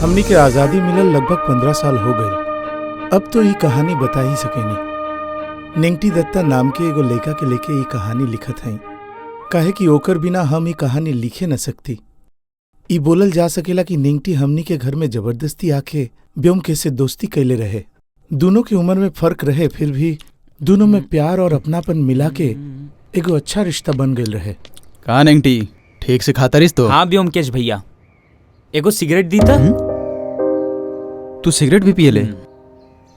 हमनी के आजादी मिलल लगभग 15 साल हो गए। अब तो ये कहानी बता ही सकेनी। नेंगटी दत्ता नाम के एगो लड़का के लेके ये कहानी लिखत हई, काहे कि ओकर बिना हम ये कहानी लिखे न सकती। ई बोलल जा सकेला कि नेंगटी हमनी के घर में जबरदस्ती आके ब्योमकेश से दोस्ती कैले रहे। दोनों की उम्र में फर्क रहे, फिर भी दोनों में प्यार और अपनापन मिला के एगो अच्छा रिश्ता बन गई रहे। कहा नेंगटी, ठीक से खाता रिस तो? हाँ ब्योमकेश भैया, एगो सिगरेट दी था। तू सिगरेट भी पिए ले?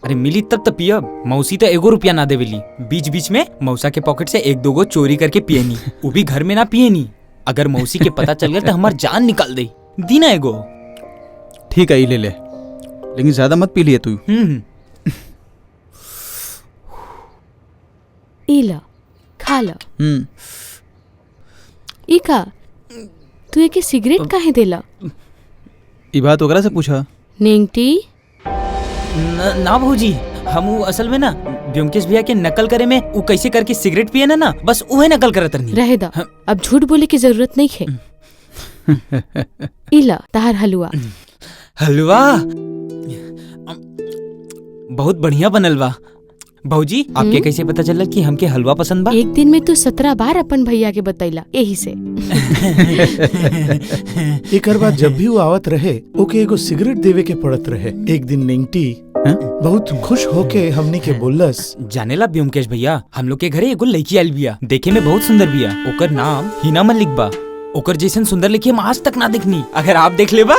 अरे मिली तब तो पियब। मौसी तो एगो रुपया ना देवेली। बीच बीच में मौसा के पॉकेट से एक दो गो चोरी करके पियनी, वो भी घर में ना पियनी। अगर मौसी के पता चल गया तो हमार जान निकाल दे। दी ना एगो। ठीक है, ले ले, लेकिन ज्यादा मत पी लिए तू। इला खा लो। ई का तू एके सिगरेट काहे देला? ई बात ओकरा से पूछा। नेंगटी ना भौजी, हम असल में ना ब्योमकेश भैया के नकल करे में वो कैसे करके सिगरेट पिए ना बस उहे नकल करत रहनी। रहे दा, अब झूठ बोले की जरूरत नहीं है। इला तहार हलवा। हलवा बहुत बढ़िया बनल बा। भौजी आपके कैसे पता चला कि हमके हलवा पसंद बा? एक दिन में तू 17 बार अपन भैया के बतैला, यही से। एकर बाद जब भी वो आवत रहे ओके एगो सिगरेट देवे के पड़त रहे। एक दिन नेंगटी बहुत खुश होके हमनी के बोलस, जानेला ब्योमकेश भैया, हम लोग के घरे एगो लड़की आइल बिया, देखे में बहुत सुंदर बिया। ओकर नाम हिना मलिक बा। ओकर जैसन सुंदर लड़की हम आज तक ना देखनी। अगर आप देख लेबा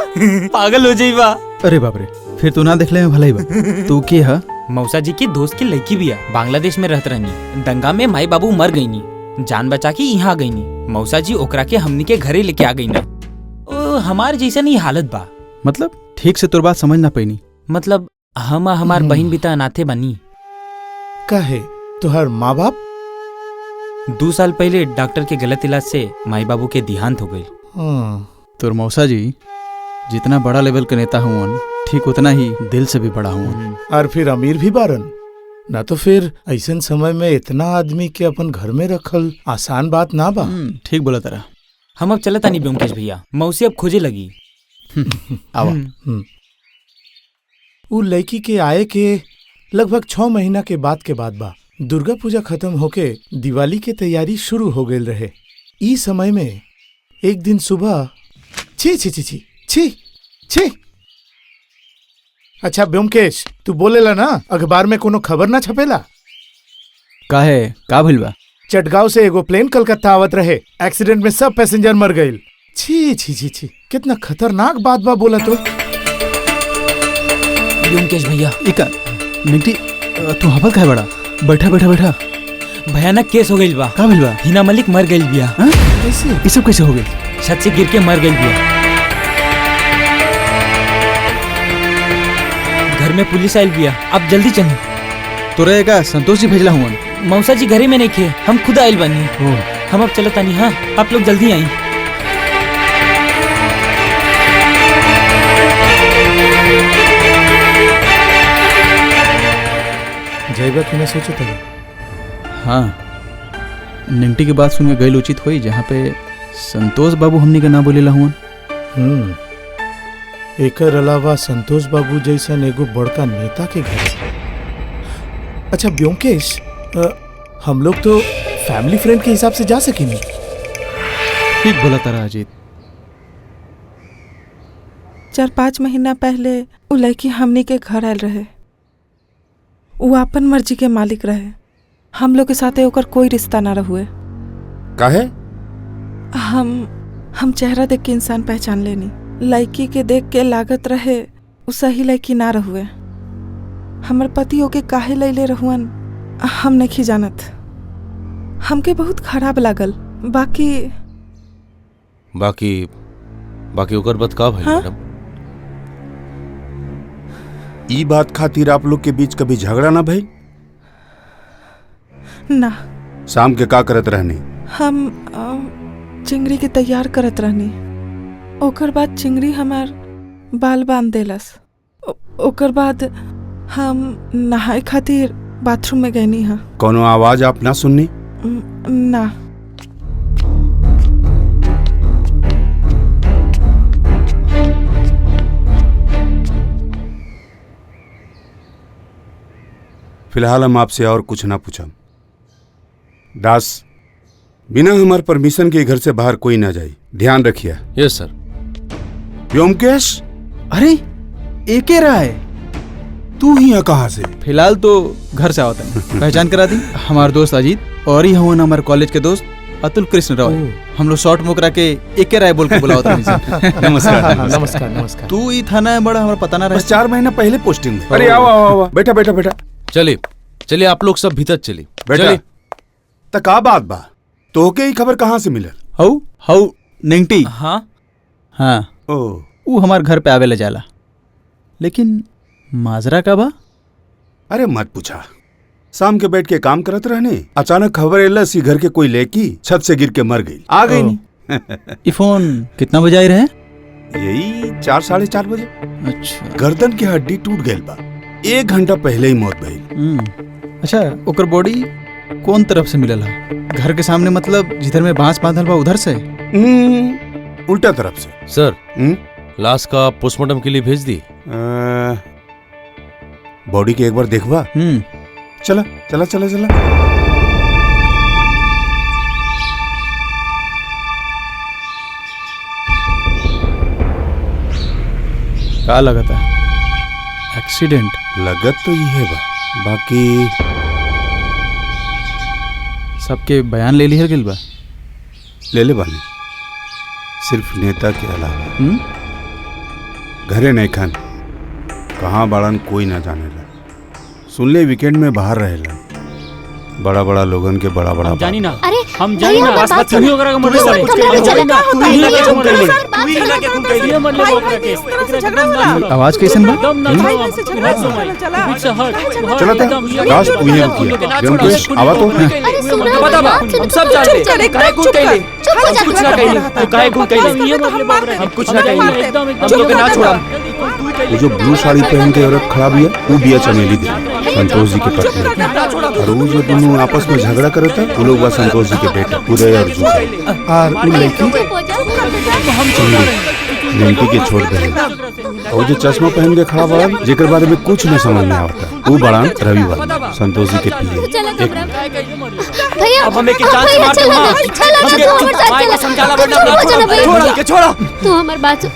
पागल हो जाइबा। अरे बाप रे, फिर तू ना देखले में भलाई बा। तू के हा? मौसा जी की दोस्त की लड़की बिया, बांग्लादेश में रहत रहनी। दंगा में माई बाबू मर गईनी, जान बचा के यहाँ आ गईनी। मौसा जी ओकरा के हमनी के घरे लेके आ गई ना। हमार जैसन ही हालत बा। मतलब ठीक से तोर बात समझ ना पैनी। मतलब हम हमार बहन भी तो अनाथे बनी। काहे तुहार माँ बाप? 2 साल पहले डॉक्टर के गलत इलाज से माई बाबू के देहांत हो गई। तोर मौसा जी जितना बड़ा लेवल के नेता हुआ, ठीक उतना ही दिल से भी बड़ा हुआ। और फिर अमीर भी बारन ना, तो फिर ऐसन समय में इतना आदमी के अपन घर में रखल आसान बात ना बा। ठीक बोला तारा। हम अब चलता नहीं ब्योमकेश भैया, मौसी अब खोजे लगी। आवा। उ लड़की के आए के लगभग 6 महीना के बाद बा। दुर्गा पूजा खत्म होके दिवाली के तैयारी शुरू हो गई रहे। ई समय में एक दिन सुबह छी छी छी छी छी छी। अच्छा ब्योमकेश, तू बोलेला ना अखबार में कोनो खबर ना छपेला? काहे, का भइल बा? चटगांव से एगो प्लेन कलकत्ता आवत रहे, एक्सीडेंट में सब पैसेंजर मर गए। छी छी छी छी, कितना खतरनाक बात बा बोला तो। ब्योमकेश भैया, इका नेंगटी तू हबल काहे बड़ा? बैठा बैठा बैठा। भयानक केस हो गई बा। का भइल बा? हिना मलिक मर गई बिया। कैसे? ये सब कैसे हो गई? छत से गिर के मर गई बिया। घर में पुलिस आयल बिया, अब जल्दी चली। तोरे का संतोष जी भेजला हुआ? मौसा जी घरे में नहीं थे, हम खुद आयल बनी। हम अब चलता नहीं। हाँ आप लोग जल्दी आई। जयबा की ना सोचो तभी। हाँ, नेंगटी की बात सुन के गैल उचित हुई, जहाँ पे संतोष बाबू हमनी के ना बोलेला हुआ। एकर अलावा संतोष बाबू जैसन एगो बड़का नेता के घर। अच्छा ब्योमकेश, हम लोग तो फैमिली फ्रेंड के हिसाब से जा सकेंगे। ठीक बोला तारा अजीत। 4-5 महीना पहले उ लड़की हमनी के घर आयल रहे। वो अपन मर्जी के मालिक रहे। हम लोग के साथे ओकर कोई रिश्ता ना रहुए। काहे? हम चेहरा देख के इंसान पहचान लेनी। लड़की के देख के लागत रहे उ सही लड़की ना रहुए। हमर पति ओके काहे लैले रहुअन हम नहीं जानत। हमके बहुत खराब लागल। बाकी ओकर बात का भइल मैडम? ई बात खातिर आप लोग के बीच कभी झगड़ा ना भइल? ना। शाम के का करत रहनी? हम चिंगड़ी के तैयार करत रहनी। ओकर बाद चिंगड़ी हमार बाल बांध देलस। ओकर बाद हम नहाए खातिर बाथरूम में गईनी। हाँ। कोनो आवाज आप ना सुननी? ना। फिलहाल हम आपसे और कुछ ना पूछम। दास, बिना हमार परमिशन के घर से बाहर कोई ना जाए, ध्यान रखिए। यस सर। व्योमकेश, अरे एके रहा है। तू ही यहाँ कहाँ से? फिलहाल तो घर से आवत है। पहचान करा दी, हमार दोस्त अजीत और ही हवन हमारे कॉलेज के दोस्त अतुल कृष्ण राव। हम लोग शॉर्ट मुकरा के एके राय बोल के बुलावत है। नमस्कार। नमस्कार नमस्कार। तू ई थाना है बड़ा, हमारा पता ना रहे। बस 4 महीना पहले पोस्टिंग में। अरे आओ आओ आओ, बैठा बैठा बैठा चलिए चलिए, आप लोग सब भीतर चलिए। बैठा। चलिए। त का बात बा? तोहके ही खबर कहाँ से मिलल? हाउ हाउ निंगटी। हाँ हाँ, ओ, वो हमार घर पे आवे ले जाला, लेकिन माजरा का बा? अरे मत पूछा। शाम के बैठ के काम करत रहने, अचानक खबर एलस कि घर के कोई लड़की छत से गिर के मर गई। आ गई नहीं। ये फोन कितना बजे आई रहे? यही 4 साढ़े 4 बजे। अच्छा। गर्दन की हड्डी टूट गई बा। 1 घंटा पहले ही मौत भइल। अच्छा, ओकर बॉडी कौन तरफ से मिलल है? घर के सामने, मतलब जिधर में बांस बांधल बा उधर से? उल्टा तरफ से। सर, लाश का पोस्टमार्टम के लिए भेज दी। बॉडी के एक बार देखवा। चला चला चला चला। का लगा था? एक्सीडेंट लगत तो ये है बा, बाकी सबके बयान ले लिहल गेल बा। ले ले बानी, सिर्फ नेता के अलावा। घरे नहीं खान, कहाँ बाड़न कोई ना जानेला। सुन ले वीकेंड में बाहर रहेला। बड़ा बड़ा लोगन के बड़ा बड़ा जानी ना। अरे हम जानी ना। बात बात तुम्ही वगैरह का मर्डर कमरा में चला। तू ही लगा के मर गई। तू ही लगा के खून कैली। ये मर ले भाई, वगैरह के। इस तरह से झगड़ा होला। आवाज कैसन बा? एकदम ना भाई, छोड़। ऐसे झगड़ा एकदम चला। पीछे हट। चला था। लाश तू ही रुकिया। व्योमकेश, आवा तो। अरे सुना बता बा, बात सुन, हम सब चुप जानते कर, हैं। काहे चुप कूद कर। कैले? चुप हो जा। कुछ ना कैले। तू काहे कूद कैले? ये मर ले मार दे। हम कुछ ना हम कैले। एकदम हम चुप लोग के कर ना दे। छोड़ा। वो जो ब्लू साड़ी पहन के औरत खड़ा भी है, वो बिया चमेली दी, संतोष जी की पत्नी। और वो जो दोनों आपस में झगड़ा करता है, वो लोग बा संतोष जी के बेटा उदय और जूझ। और उ लड़की चुप हो जा। निमटी के छोड़ दे। और जो चश्मा पहन के खड़ा बड़ा, जेकर बारे में कुछ न समझ में आवता, वो बड़ा रवि वाला, संतोष जी के पीए। चला कमरा में। भैया अब हमें के जान से मारते हो ना। चला हम तू हमर साथ भाई चला। को समझाला चुप बेटा। हो जा ना भैया। छोड़ा के छोड़ा। तू हमर बात सुन।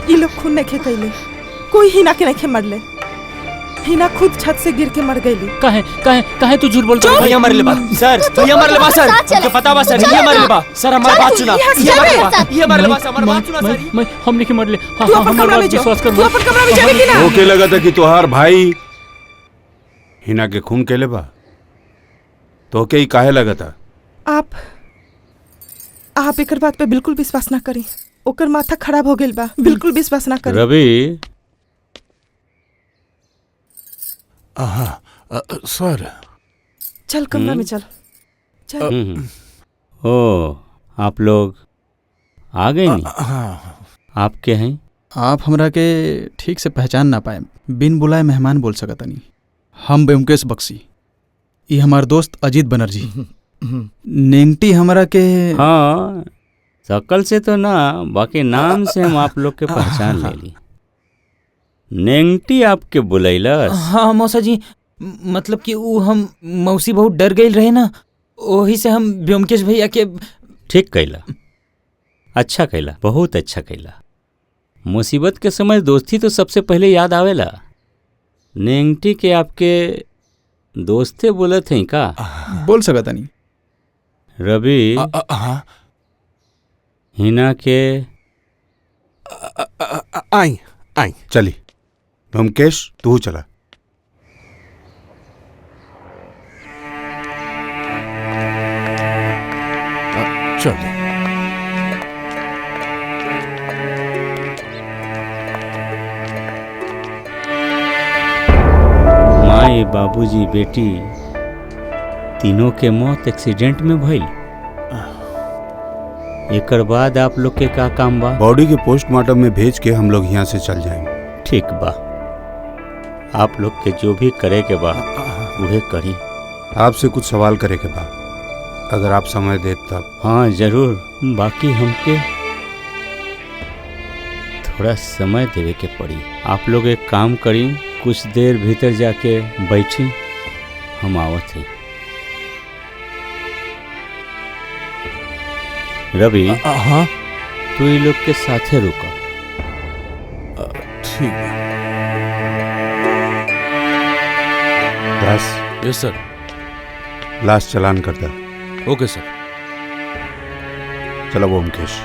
ये लोग खून नहीं कैले, कोई हिना के नहीं मरले। हिना खुद छत से गिर के मर गईली। काहे काहे काहे तू झूठ बोलता है? भैया मर ले बा सर। भैया मर ले बा सर। हमको पता बा सर। ये मर ले बा सर। हमारी बात सुना। ये मर ले बा सर। हमारी बात सुना सर। मैं हम नहीं मर ले। तू अपन कमरा में जा। तू अपन कमरा में जावे कि ना? ओके लगा था कि तोहार भाई हिना के खून केले बा, तो के ही काहे लगा था? आप एकर बात पे बिल्कुल विश्वास ना करी। ओकर माथा खराब हो गेल बा, बिल्कुल विश्वास ना करी। रवि, सर। चल कमरा में चल चल। ओ, आप लोग आ गए नहीं? आप के हैं? आप हमरा के ठीक से पहचान ना पाए, बिन बुलाए मेहमान बोल सकता नहीं। हम व्योमकेश बख्शी, ये हमार दोस्त अजीत बनर्जी। नेंगटी हमरा के। हाँ, शकल से तो ना, बाकी नाम से हम आप लोग के पहचान ले ली। नेंगटी आपके बुलैलस? हाँ मौसा जी, मतलब कि वो हम मौसी बहुत डर गई रहे ना, वही से हम व्योमकेश भैया के। ठीक कैला, अच्छा कैला, बहुत अच्छा कैला। मुसीबत के समय दोस्ती तो सबसे पहले याद आवेला। नेंगटी के आपके दोस्ते बोलत हैं का? बोल सकता नहीं। रवि, हिना के आई आई चली। व्योमकेश, तू चला। चल। माए, बाबूजी, बेटी तीनों के मौत एक्सीडेंट में भइल। एकर बाद आप लोग के का काम बा? बॉडी के पोस्टमार्टम में भेज के हम लोग यहाँ से चल जाएंगे। ठीक बा, आप लोग के जो भी करे के बा उहे करी। आपसे कुछ सवाल करे के बा, अगर आप समय दे तब। हाँ जरूर, बाकी हमके थोड़ा समय देवे के पड़ी। आप लोग एक काम करी, कुछ देर भीतर जाके बैठी, हम आवत हैं। रवि, हाँ तू ये लोग के साथे रुका। ठीक है। दास, यस सर। लास्ट चलान करता। ओके सर। चलो ओमकेश।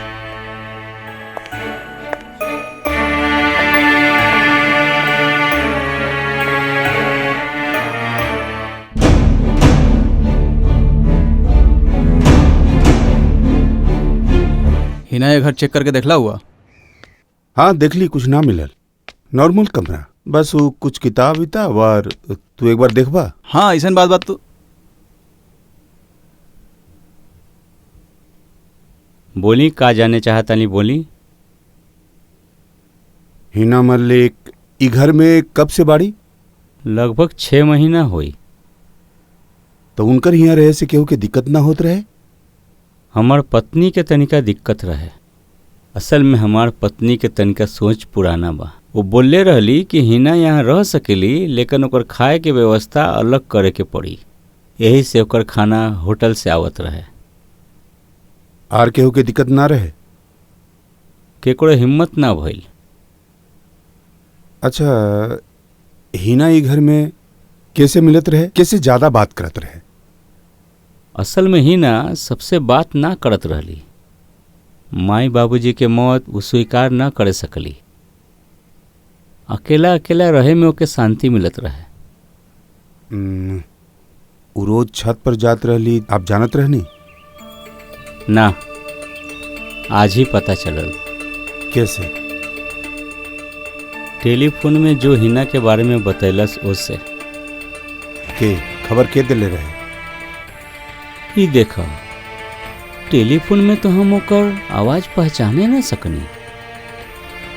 हिना ये घर चेक करके देखला हुआ? हाँ देख ली, कुछ ना मिलल। नॉर्मल कमरा, बस वो कुछ किताब विताब और तू एक बार देखबा। हाँ ऐसा बात तो। बोली का जाने चाहता नहीं बोली। हिना मल्लिक ई घर में कब से बाड़ी? लगभग 6 महीना हुई। तो उनकर यहाँ रहे से केहू के दिक्कत ना होत रहे? हमार पत्नी के तनिका दिक्कत रहे। असल में हमार पत्नी के तनिका सोच पुराना बा। वो बोलले रहली कि हिना यहाँ रह सकेली, लेकिन ओकर खाए के व्यवस्था अलग करे के पड़ी। यही से ओकर खाना होटल से आवत रहे। आर केहू के दिक्कत ना रहे? केकरो हिम्मत ना भइल। अच्छा, हिना ई घर में कैसे मिलत रहे, कैसे ज्यादा बात करत रहे? असल में हिना सबसे बात ना करत रहली। माई बाबूजी के मौत वो स्वीकार ना करे सकली। अकेला अकेला रहे में ओके शांति मिलत रहे। उ रोज छत पर जात रहली, आप जानत रहनी? ना, आज ही पता चलल। कैसे? टेलीफोन में जो हिना के बारे में बतैलस उससे। के खबर के दिले रहे? ही देखा, टेलीफोन में तो हम ओकर आवाज पहचाने ना सकनी।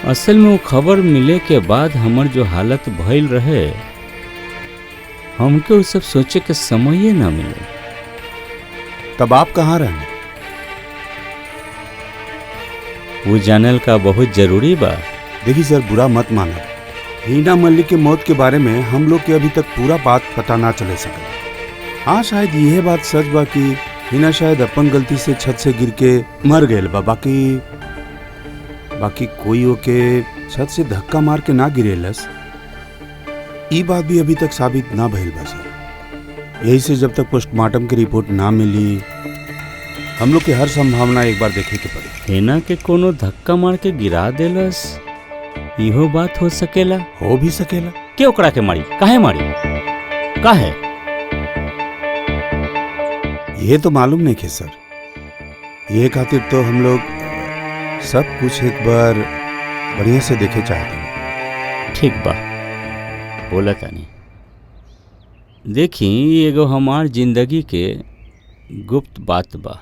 असल में वो खबर मिले के बाद हमर जो हालत भइल रहे, हमके वो सब सोचे के समय ही ना मिले। तब आप कहाँ रहने? वो जानल का बहुत जरूरी बा। देखिए सर, बुरा मत मानो। हिना मल्लिक के मौत के बारे में हम लोग के अभी तक पूरा बात पता ना चले सका। हाँ, शायद यह बात सच बा कि हिना शायद अपन गलती से छत से गिर के मर गए बा। बाकी कोई ओके छत से धक्का मार के ना गिरेलस, ई बात भी अभी तक साबित ना भइल बा सर। यही से जब तक पोस्टमार्टम की रिपोर्ट ना मिली, हम लोग के हर संभावना एक बार देखे के पड़ी। हिना के कोनो धक्का मार के गिरा देलस, इहो बात हो सकेला? हो भी सकेला। के ओकरा के मारी? काहे मारी? काहे? ये तो मालूम नहीं के सर। ये खातिर तो हम लोग सब कुछ एक बार बढ़िया से देखे चाहते हैं। ठीक बा, बोला तानी। देखी, एगो हमार जिंदगी के गुप्त बात बा।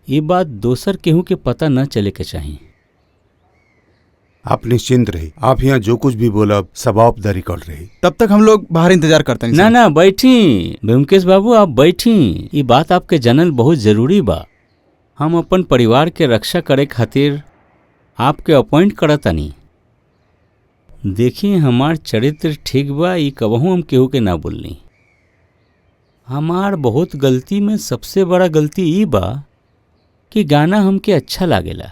ये बात दोसर केहू के पता न चले के चाहिए। आप निश्चिंत रही, आप यहाँ जो कुछ भी बोला सब ऑफ द रिकॉर्ड रही। तब तक हम लोग बाहर इंतजार करते हैं। ना ना, बैठी ब्योमकेश बाबू, आप बैठी। ये बात आपके जानल बहुत जरूरी बा। हम अपन परिवार के रक्षा करे खातिर आपके अपॉइंट करतानी। देखिए, हमार चरित्र ठीक बा, ये कबहू हम केहू के ना बोलनी। हमार बहुत गलती में सबसे बड़ा गलती ई बा कि गाना हमके अच्छा लागेला।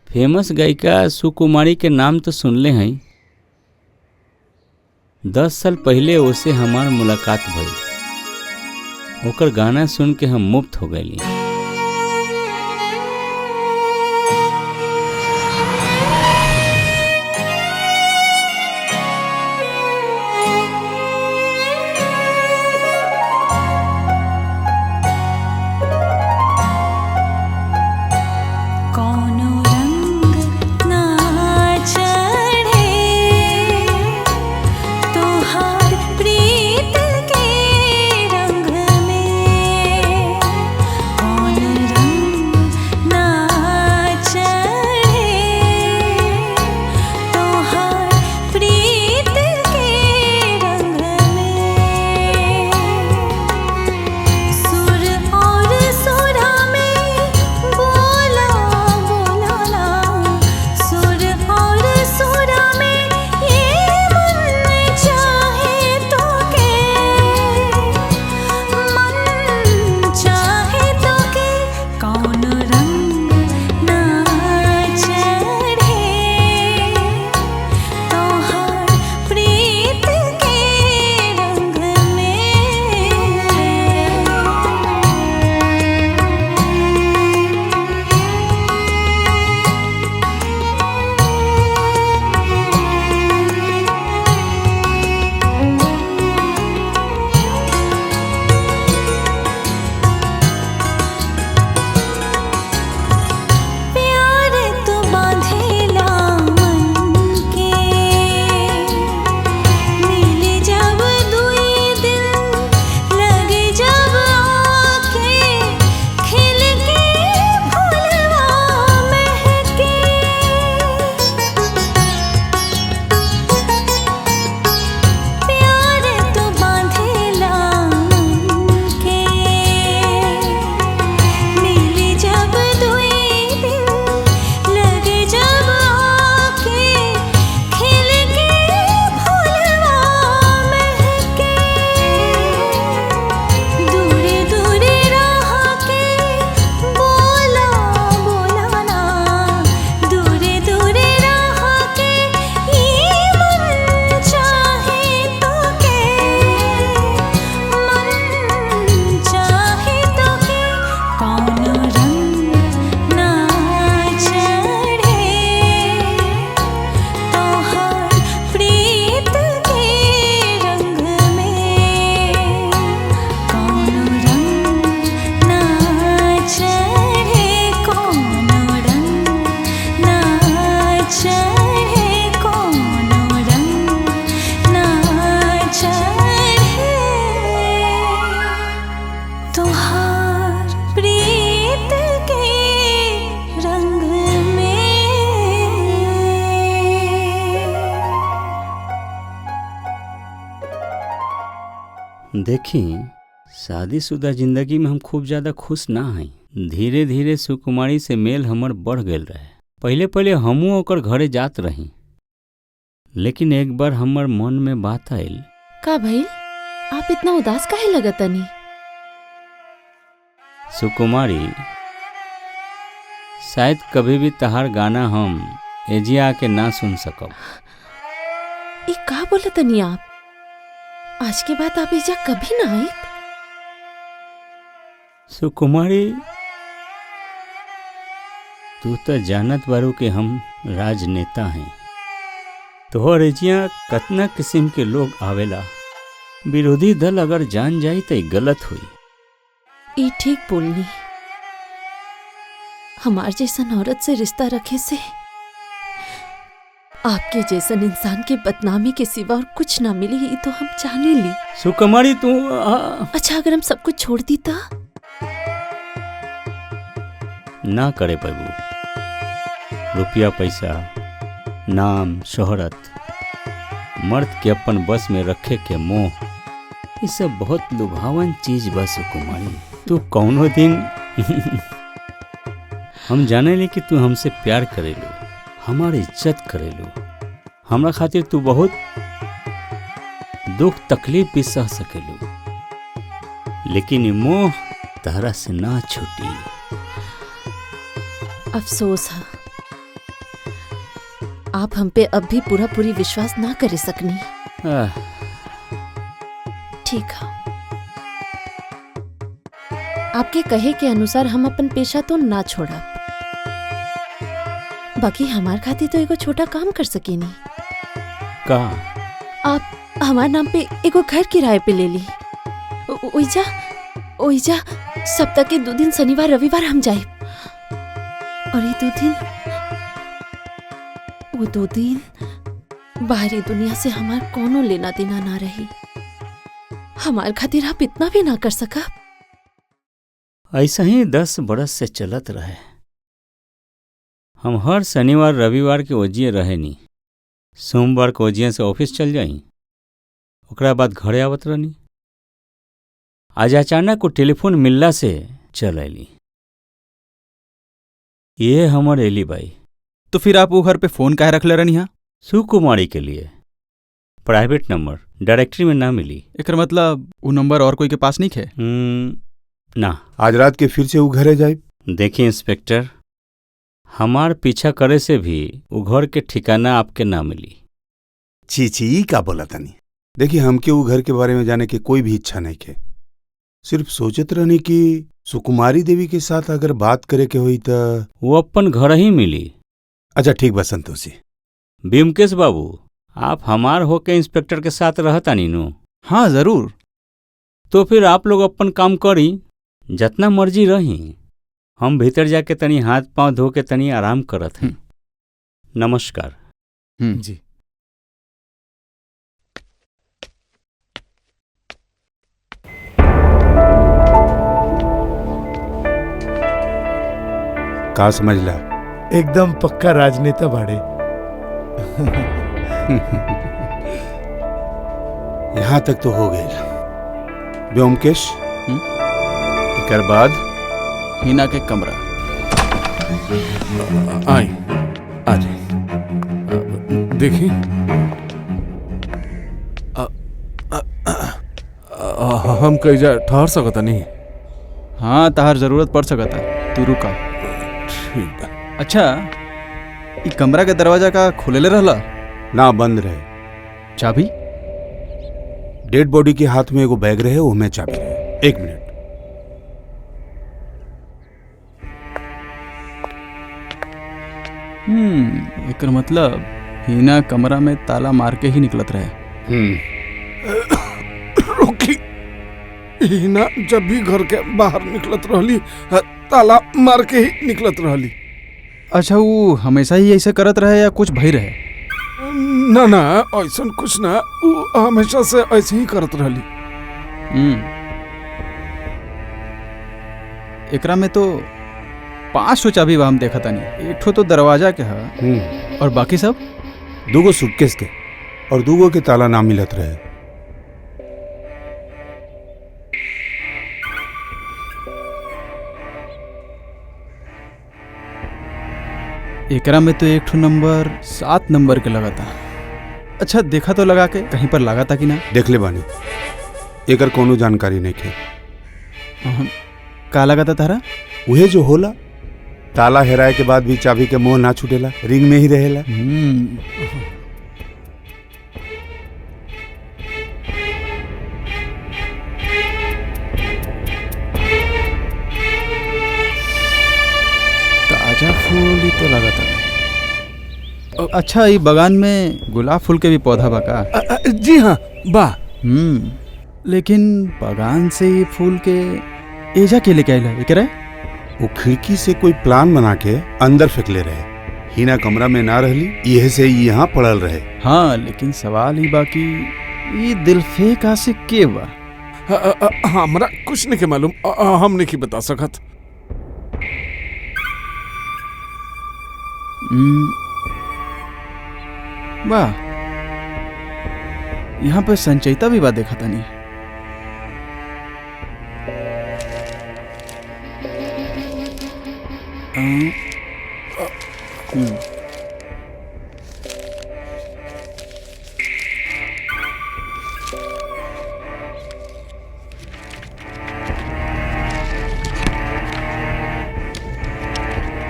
फेमस गायिका सुकुमारी के नाम तो सुनले हैं। 10 साल पहले उससे हमार मुलाकात भई। ओकर गाना सुन के हम मुक्त हो गईली। प्रीत के रंग में देखी शादीशुदा जिंदगी में हम खूब ज्यादा खुश ना हई। धीरे धीरे सुकुमारी से मेल हमर बढ़ गेल रहे। पहले पहले हमू ओकर घरे जात रही, लेकिन एक बार हमर मन में बात आयल। का भइल? आप इतना उदास काहे लगतनी? सुकुमारी, शायद कभी भी तहार गाना हम एजिया आके ना सुन सकब। ई का बोलतनी आप? आज के बाद आप एजा कभी ना आई? सुकुमारी, तू तो जानत बारू कि हम राजनेता हैं। तोहर एजिया कतना किस्म के लोग आवेला। विरोधी दल अगर जान जाई तो गलत हुई। ई ठीक बोलनी। हमार जैसन औरत से रिश्ता रखे से आपके जैसन इंसान के बदनामी के सिवा और कुछ ना मिली, ये तो हम जाने ली। सुकुमारी तू अच्छा, अगर हम सब कुछ छोड़ दी तो ना करे पाबू। रुपया पैसा, नाम शोहरत, मर्द के अपन बस में रखे के मोह, ये सब बहुत लुभावन चीज बा सुकुमारी। तू कौनो दिन हम जाने ली कि तू हमसे प्यार करेलू, हमारी इज्जत करेलू। हमरा खातिर तू बहुत दुख तकलीफ भी सह सकेलू, लेकिन ये मोह तहरा से ना छूटी। अफसोस है आप हम पे अब भी पूरी विश्वास ना करे सकनी। ठीक है, आपके कहे के अनुसार हम अपन पेशा तो ना छोड़ा, बाकी हमार खातिर तो एगो छोटा काम कर सकेनी। का? आप हमार नाम पे एगो घर किराए पे ले ली। ओइजा सप्ताह के 2 दिन शनिवार रविवार हम जाए, और ये 2 दिन बाहरी दुनिया से हमार कोनो लेना देना ना रही। हमार खातिर आप इतना भी ना कर सका? ऐसा ही 10 बरस से चलत रहे। हम हर शनिवार रविवार के ओजिए रहे नी। सोमवार के ओजिए से ऑफिस चल जाई, ओकरा बाद घरे आवत रहनी। आज अचानक वो टेलीफोन मिलला से चल अली। ये हमर एली बाई। तो फिर आप वो घर पे फोन काहे रख ले रहनी? हा? सुकुमारी के लिए प्राइवेट नंबर डायरेक्टरी में ना मिली। एकर मतलब वो नंबर और कोई के पास नहीं है? ना। आज रात के फिर से वो घरे जाए। देखिए इंस्पेक्टर, हमार पीछा करे से भी वो घर के ठिकाना आपके ना मिली। छी का बोला तनी। देखिए, हमके वो घर के बारे में जाने की कोई भी इच्छा नहीं है। सिर्फ सोचत रहनी कि सुकुमारी देवी के साथ अगर बात करे के हुई तो वो अपन घर ही मिली। अच्छा ठीक बा संतोषी। ब्योमकेश बाबू, आप हमार होके इंस्पेक्टर के साथ रहता नीनू? हाँ जरूर। तो फिर आप लोग अपन काम करी, जितना मर्जी रही। हम भीतर जाके तनी हाथ पांव धो के तनी आराम करत हैं। नमस्कार। जी। का समझला? एकदम पक्का राजनेता बाड़े। यहाँ तक तो हो गए। ब्योमकेश, एकर बाद हिना के कमरा। आई आज देखी हम कहीं जा ठहर सकता नहीं? हाँ, तहार जरूरत पड़ सकता, तू रुका। ठीक है। अच्छा, ई कमरा के दरवाजा का खुलेले रहला? ना, बंद रहे। चाबी? डेड बॉडी के हाथ में एगो बैग रहे, वो में चाबी रहे। 1 मिनट। एकर मतलब हिना कमरा में ताला मार के ही निकलत रहे। रोकी, हिना जब भी घर के बाहर निकलत रहली ताला मार के ही निकलत रहली। अच्छा, वो हमेशा ही ऐसे करत रहे या कुछ भई रहे? ना ना, ऐसा कुछ ना, वो हमेशा से ऐसे ही करत रहली। एकरा में तो 5 चाबी बा, हम देखा तानी। एक ठो तो दरवाजा के है और बाकी सब 2 सूटकेस के और 2 के ताला ना मिलत रहे। एकरा में तो एक ठो नंबर 7 नंबर के लगा था। अच्छा देखा तो लगा के कहीं पर लगा था कि ना? देख ले बानी, एकर कोनो जानकारी नहीं खे। का लगा था तारा? उहे जो होला, ताला हेराए के बाद भी चाबी के मोह ना छूटेला, रिंग में ही रहेला। ताजा फूल ही तो लगा था। अच्छा ये बगान में गुलाब फूल के भी पौधा बा का? जी हाँ बा। लेकिन बगान से ये फूल के एजा के लेके आइला एकरा? वो खिड़की से कोई प्लान बना के अंदर फेंकले रहे। हिना कमरा में ना रहली, यह से यहाँ पड़ल रहे। हाँ लेकिन सवाल ही बाकी ये दिलफेक आशिक के बा? हमरा कुछ नहीं के मालूम, हम नहीं बता सकत। वाह, यहाँ पे संचयिता भी बा देखा था नहीं।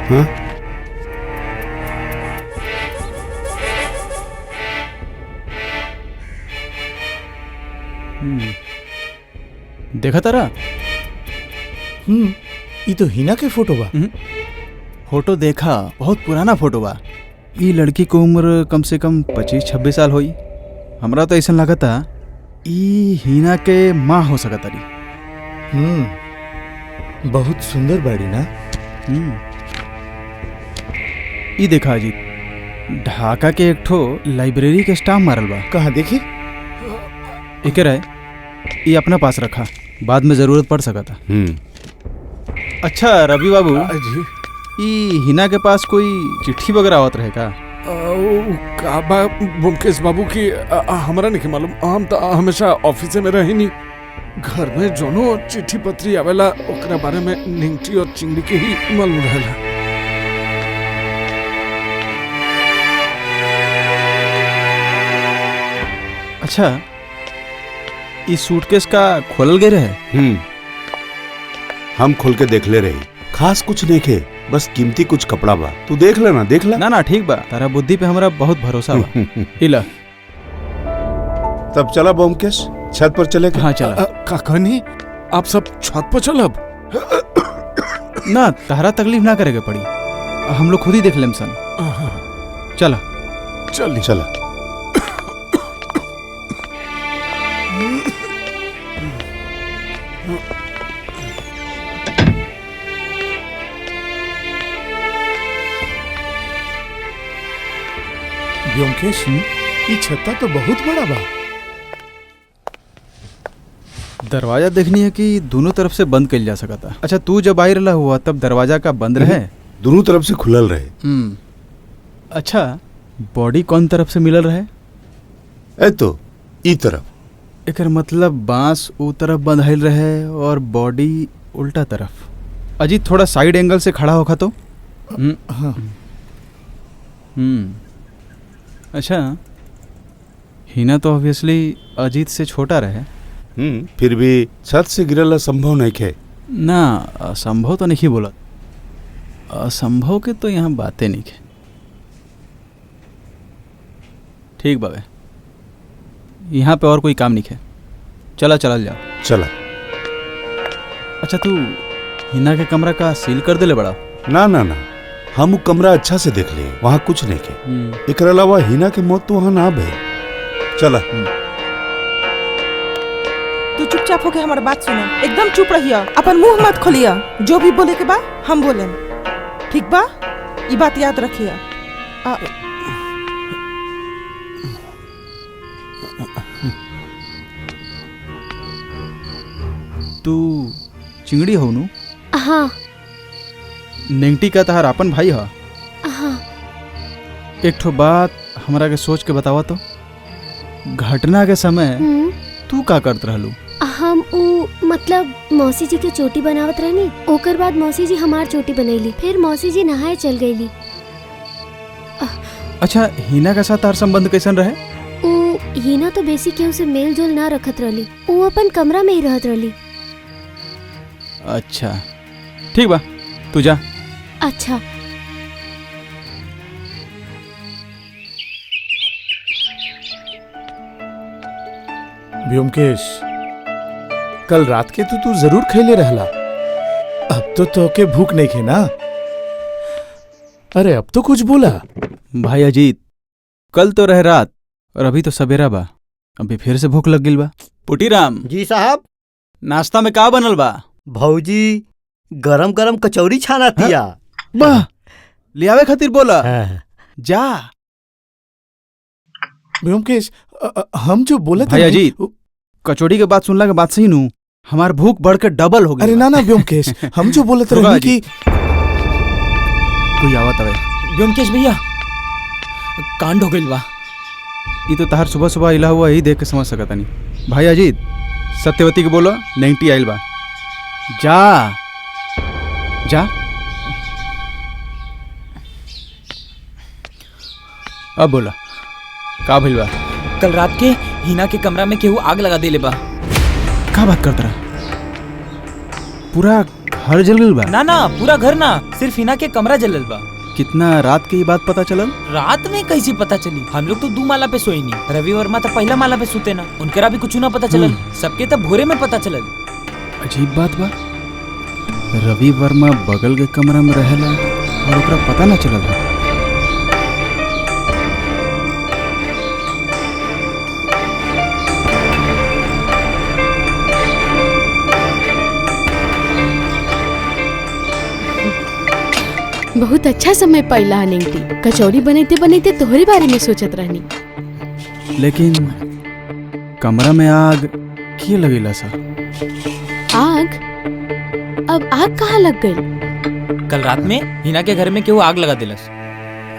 हाँ? देखा तारा? ये तो हिना के फोटो बा। फोटो देखा, बहुत पुराना फोटो बा। ये लड़की को उम्र कम से कम 25-26 साल होई। हमरा तो ऐसा लगा था ये हिना के माँ हो सकता रही। बहुत सुंदर बाड़ी ना। ये देखा अजीत, ढाका के एक ठो लाइब्रेरी के स्टाम्प मारल बा। कहाँ देखी? एक रहे, ये अपना पास रखा, बाद में जरूरत पड़ सका था। अच्छा रवि बाबू जी, ये हिना के पास कोई चिट्ठी वगैरह आवत रहे का? का बा ब्योमकेश बाबू की हमरा नहीं मालूम। हम तो हमेशा ऑफिस में रही नहीं, घर में जोनो चिट्ठी पत्री आवेला ओकरा बारे में निंगटी और चिंगड़ी के ही मालूम रहेला। अच्छा इस सूटकेस का खोलल गए रहे? हम खोल के देख ले रही, खास कुछ नहीं खे, बस कीमती कुछ कपड़ा बा। तू देख लेना, देख ले। ना ठीक बा, तारा बुद्धि पे हमरा बहुत भरोसा बा। इला तब चला ब्योमकेश, छत पर चले। हाँ चला। काकानी आप सब छत पर चलब? ना तारा तकलीफ ना करेगा पड़ी, हम लोग खुद ही देख लेम सन। चला चल चला। ब्योमकेश, ये छत्ता तो बहुत बड़ा बा। दरवाजा देखनी है कि दोनों तरफ से बंद कर जा सका था। अच्छा तू जब आई रहा हुआ तब दरवाजा का बंद रहे? दोनों तरफ से खुलल रहे। अच्छा बॉडी कौन तरफ से मिलल रहे? तो ई तरफ। एकर मतलब बांस ऊ तरफ बंधाइल रहे और बॉडी उल्टा तरफ। अजीत थोड़ा साइड एंगल से खड़ा होगा तो। हाँ। अच्छा हिना तो ऑब्वियसली अजीत से छोटा रहे। फिर भी छत से गिरल असंभव नहीं खे ना। असंभव तो नहीं बोला, असंभव के तो यहाँ बातें नहीं खे। ठीक बाबे, यहाँ पे और कोई काम नहीं खे, चला जाओ। चला। अच्छा तू हिना के कमरा का सील कर दे ले बड़ा? ना ना ना, हम कमरा अच्छा से देख लिए, वहाँ कुछ नहीं के। एक अलावा हिना की मौत तो वहाँ ना भई। चला। तू चुपचाप होके हमारी बात सुनो, एकदम चुप रहिया, अपन मुंह मत खोलिया। जो भी बोले के बा हम बोले, ठीक बा? ये बात याद रखिया। तू चिंगड़ी हो नु? हाँ। नेंगटी का तहार अपन भाई हा? हाँ। एक ठो बात हमरा के सोच के बतावा तो, घटना के समय तू का करत रहलू? हम मतलब मौसी जी के चोटी बनावत रहनी, ओकर बाद मौसी जी हमार चोटी बनैली, फिर मौसी जी नहाए चल गईली। अच्छा हिना के साथ तार संबंध कैसन रहे? ऊ हिना तो बेसी केहू से मेल जोल ना रखत रहली, ऊ अपन कमरा में ही रहत रहली। अच्छा ठीक बा, तू जा। अच्छा व्योमकेश, कल रात के तू जरूर खेले रहला। अब तो तोके भूख नहीं खे ना? अरे अब तो कुछ बोला। भाई अजीत, कल तो रह रात और अभी तो सवेरा बा, अभी फिर से भूख लग गिल बा। पुटीराम जी साहब। नाश्ता में का बनल बा? भौजी गरम गरम कचौरी छाना तिया। वाह, लियावे खातिर बोला। जा। व्योमकेश, हम जो बोले भाई अजीत, कचौड़ी के बात सुनला के बात सही नू, हमार भूख बढ़ के डबल हो गई। अरे ना ना व्योमकेश, हम जो बोलत रहे कि कोई आवत हवे। व्योमकेश भैया, कांड हो गइल बा। ये तो तार सुबह सुबह इला हुआ ही देख के समझ सकता नहीं। भाई अजीत, सत्यवती के बोलो नेंगटी आइल बा। जा जा। अब बोला का भइल बा? कल रात के हिना के कमरा में केहू आग लगा देले बा। का बात करत रहा? पूरा घर जल गइल बा? ना ना, पूरा घर ना, सिर्फ हिना के कमरा जलल बा। कितना रात के ये बात पता चलल? रात में कैसी पता चली? हम लोग तो 2 माला पे सोई नहीं। रवि वर्मा तो पहला माला पे सुते ना, उनकरा भी कुछ ना पता चलल। सबके तो भोरे में पता चलल। अजीब बात बा, रवि वर्मा बगल के कमरा में रहेला और ओकरा पता ना चलल है। बहुत अच्छा समय पाइला नेंगटी। कचौड़ी बनते बनते तोहरे बारे में सोचत रहनी। लेकिन कमरा में आग क्यों लगेला सा? आग? अब आग कहाँ लग गई? कल रात में हिना के घर में केहू आग लगा दिलस।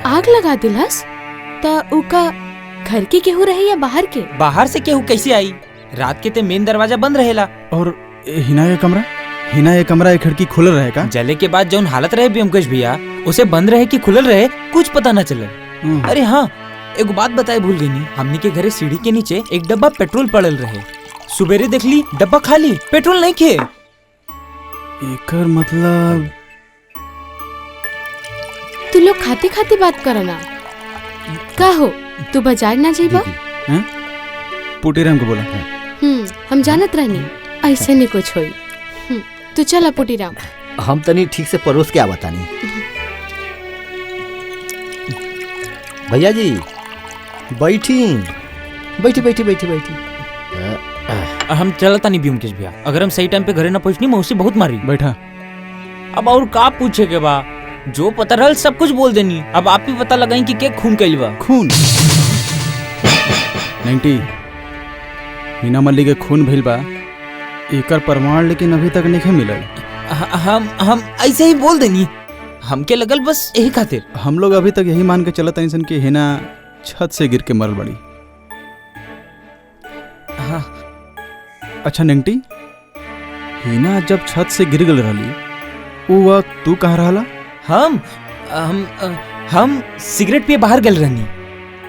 आग लगा दिलस? त उका घर के केहू रहे या बाहर के? बाहर से केहू कैसे आई? रात के ते मेन दरवाजा बंद रहेला। और हिना के कमरा? हिना ये कमरा, ये खिड़की खुलल रहे का? जले के बाद जौन हालत रहे व्योमकेश भैया, उसे बंद रहे कि खुलल रहे कुछ पता न चलल। अरे हाँ, एक बात बताए भूल गई नी। हमनी के घरे सीढ़ी के नीचे एक डब्बा पेट्रोल पड़ल रहे। सुबेरे देख ली डब्बा खाली, पेट्रोल नहीं खे। एकर मतलब तू लोग खाते खाते बात करना। का हो, तू बाजार ना जाइबा? पुटीराम को बोला। हम जानत रहनी ऐसे नहीं कुछ होई। तू चला पुटीराम। हम तनी ठीक से परोस के आवता नहीं। भैया जी बैठी बैठी बैठी बैठी बैठी। हम चलता नहीं व्योमकेश भैया। अगर हम सही टाइम पे घरे ना पहुंचनी, मौसी बहुत मारी। बैठा। अब और का पूछे के बा? जो पता रहल सब कुछ बोल देनी। अब आप ही पता लगाई कि के खून कइल बा। खून? नेंगटी, हिना मल्ली के खून भइल बा, एकर प्रमाण लेकिन अभी तक नहीं मिलल। हम ऐसे ही बोल देनी। हमके लगल बस यही खातिर। हम लोग अभी तक यही मान के चलत इंसान कि हिना छत से गिर के मरल बड़ी। हाँ। अच्छा नेंगटी, हिना जब छत से गिर गल रहली, वो वक्त तू कहाँ रहला? हम सिगरेट पिए बाहर गल रहनी।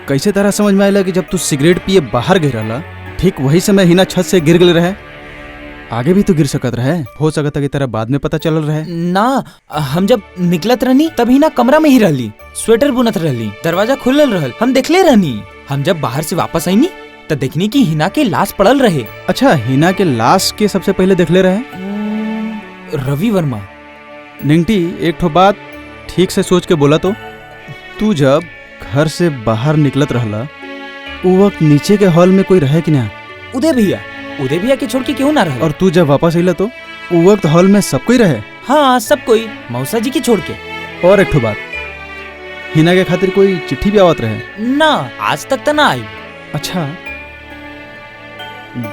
कैसे तरह समझ में आयला कि जब तू सिगरेट पिए बाहर गई रहला, ठीक वही समय हिना छत से गिर गल रहे? आगे भी तो गिर सकत रहे, हो सकता कि तेरा बाद में पता चलल रहे। ना, हम जब निकलत रहनी तब हिना कमरा में ही रहली, स्वेटर बुनत रहली, दरवाजा खुलल रहल, हम देखले रहनी। हम जब बाहर से वापस आईनी तब देखनी कि हिना के लाश पड़ल रहे। अच्छा, हिना के लाश के सबसे पहले देखले रहे? रवि वर्मा। निंगटी, एक ठो बात ठीक से सोच के बोला तो, तू जब घर से बाहर निकलत रहला, वो वक्त नीचे के हॉल में कोई रहे कि ना? उदय भैया के छोड़ के क्यों ना रहे? और तू जब वापस अइला तो वो वक्त हॉल में सब कोई रहे? हाँ, सब कोई, मौसा जी के छोड़ के। और एक ठो बात, हिना के खातिर कोई चिट्ठी भी आवत रहे? ना, आज तक तो ना आई। अच्छा,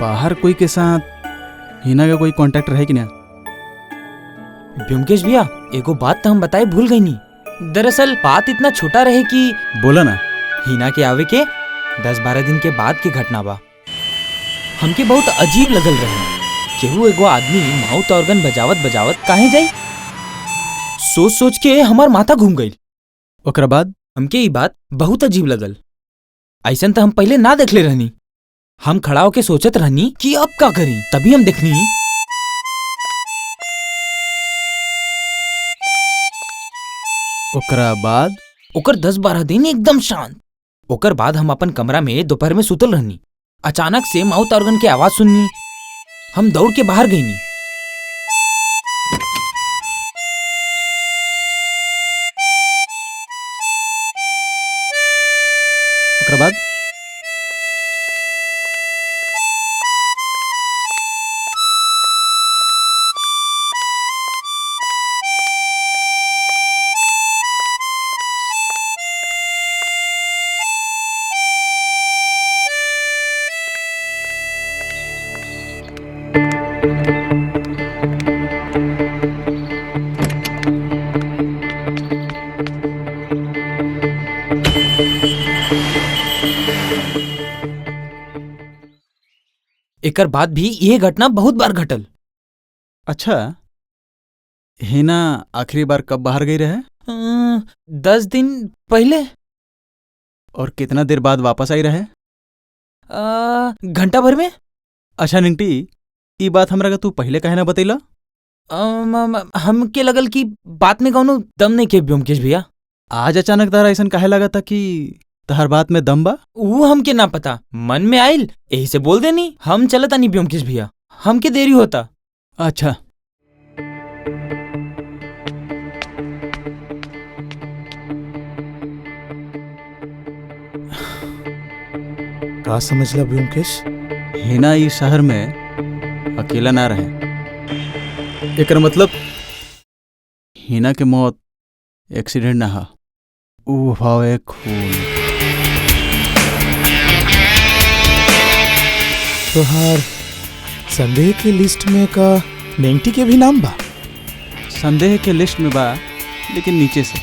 बाहर कोई के साथ हिना का कोई कांटेक्ट रहे कि ना? व्योमकेश भैया, एगो बात तो हम बताए भूल गई नी। दरअसल बात इतना छोटा रहे कि बोला ना, हिना के आवे के 10-12 दिन के बाद की घटना बा। हमके बहुत अजीब लगल रहे। केहू एगो आदमी माउथ ऑर्गन बजावत काहे जाई? सोच सोच के हमार माथा घूम गई। ओकरा बाद हमके ये बात बहुत अजीब लगल। ऐसन तो हम पहले ना देखले रहनी। हम खड़ा होके सोचत रहनी कि अब का करी, तभी हम देखनी ओकरा बाद ओकर 10-12 दिन एकदम शांत। ओकर बाद हम अपन कमरा में दोपहर में सुतल रहनी। अचानक से माउथ ऑर्गन की आवाज सुननी। हम दौड़ के बाहर गईनी। ओकरा बाद एकर बाद भी यह घटना बहुत बार घटल। अच्छा, हिना आखिरी बार कब बाहर गई रहे? 10 दिन पहले। और कितना देर बाद वापस आई रहे? घंटा भर में। अच्छा निंगटी, ई बात हमरा का तू पहले काहे ना बतैला? हमके लगल कि बात में कौनो दम नहीं के ब्योमकेश भैया। आज अचानक तारा ऐसा काहे लगा था कि तहर बात में दम बा? वो हमके ना पता, मन में आयल यही से बोल देनी। हम चलता नहीं ब्योमकेश भैया, हमके देरी होता। अच्छा, का समझला ब्योमकेश? हिना इस शहर में अकेला ना रहे। एकर मतलब हिना के मौत एक्सीडेंट ना हा, ऊ भावे खून। तोहार संदेह के लिस्ट में का नेंगटी के भी नाम बा? संदेह के लिस्ट में बा, लेकिन नीचे से।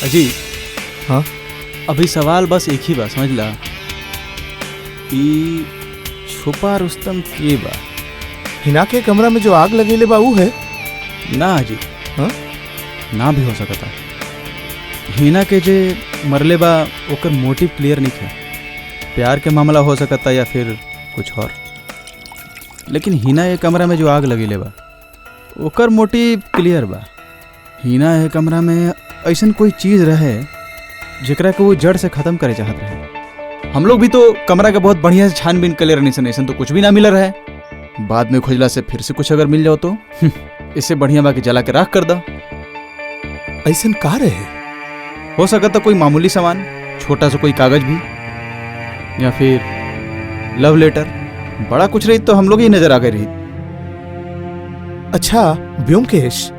अजी, हाँ, अभी सवाल बस एक ही बा, समझला? ई छुपा रुस्तम के बा? हिना के कमरा में जो आग लगेले बा ऊ है? ना अजी, हाँ, ना भी हो सकता। हिना के जे मरले बा ओकर मोटिव क्लियर नहीं है। प्यार के मामला हो सकता या फिर कुछ और। लेकिन हिना ये कमरा में जो आग लगेले बा ओकर मोटिव क्लियर बा। हिना ये कमरा में ऐसन कोई चीज रहे जेकरा के वो जड़ से खत्म करे चाहत रहे। हम लोग भी तो कमरा के बहुत बढ़िया से छानबीन कर ले रहनी सन, ऐसन तो कुछ भी ना मिल रहा है। बाद में खोजला से फिर से कुछ अगर मिल जाओ तो इससे बढ़िया बाकी जला के राख कर दो। ऐसन का रहे? हो सकता कोई मामूली सामान, छोटा सा कोई कागज भी, या फिर लव लेटर। बड़ा कुछ रही तो हम लोग ही नजर आ गए रही। अच्छा ब्योमकेश,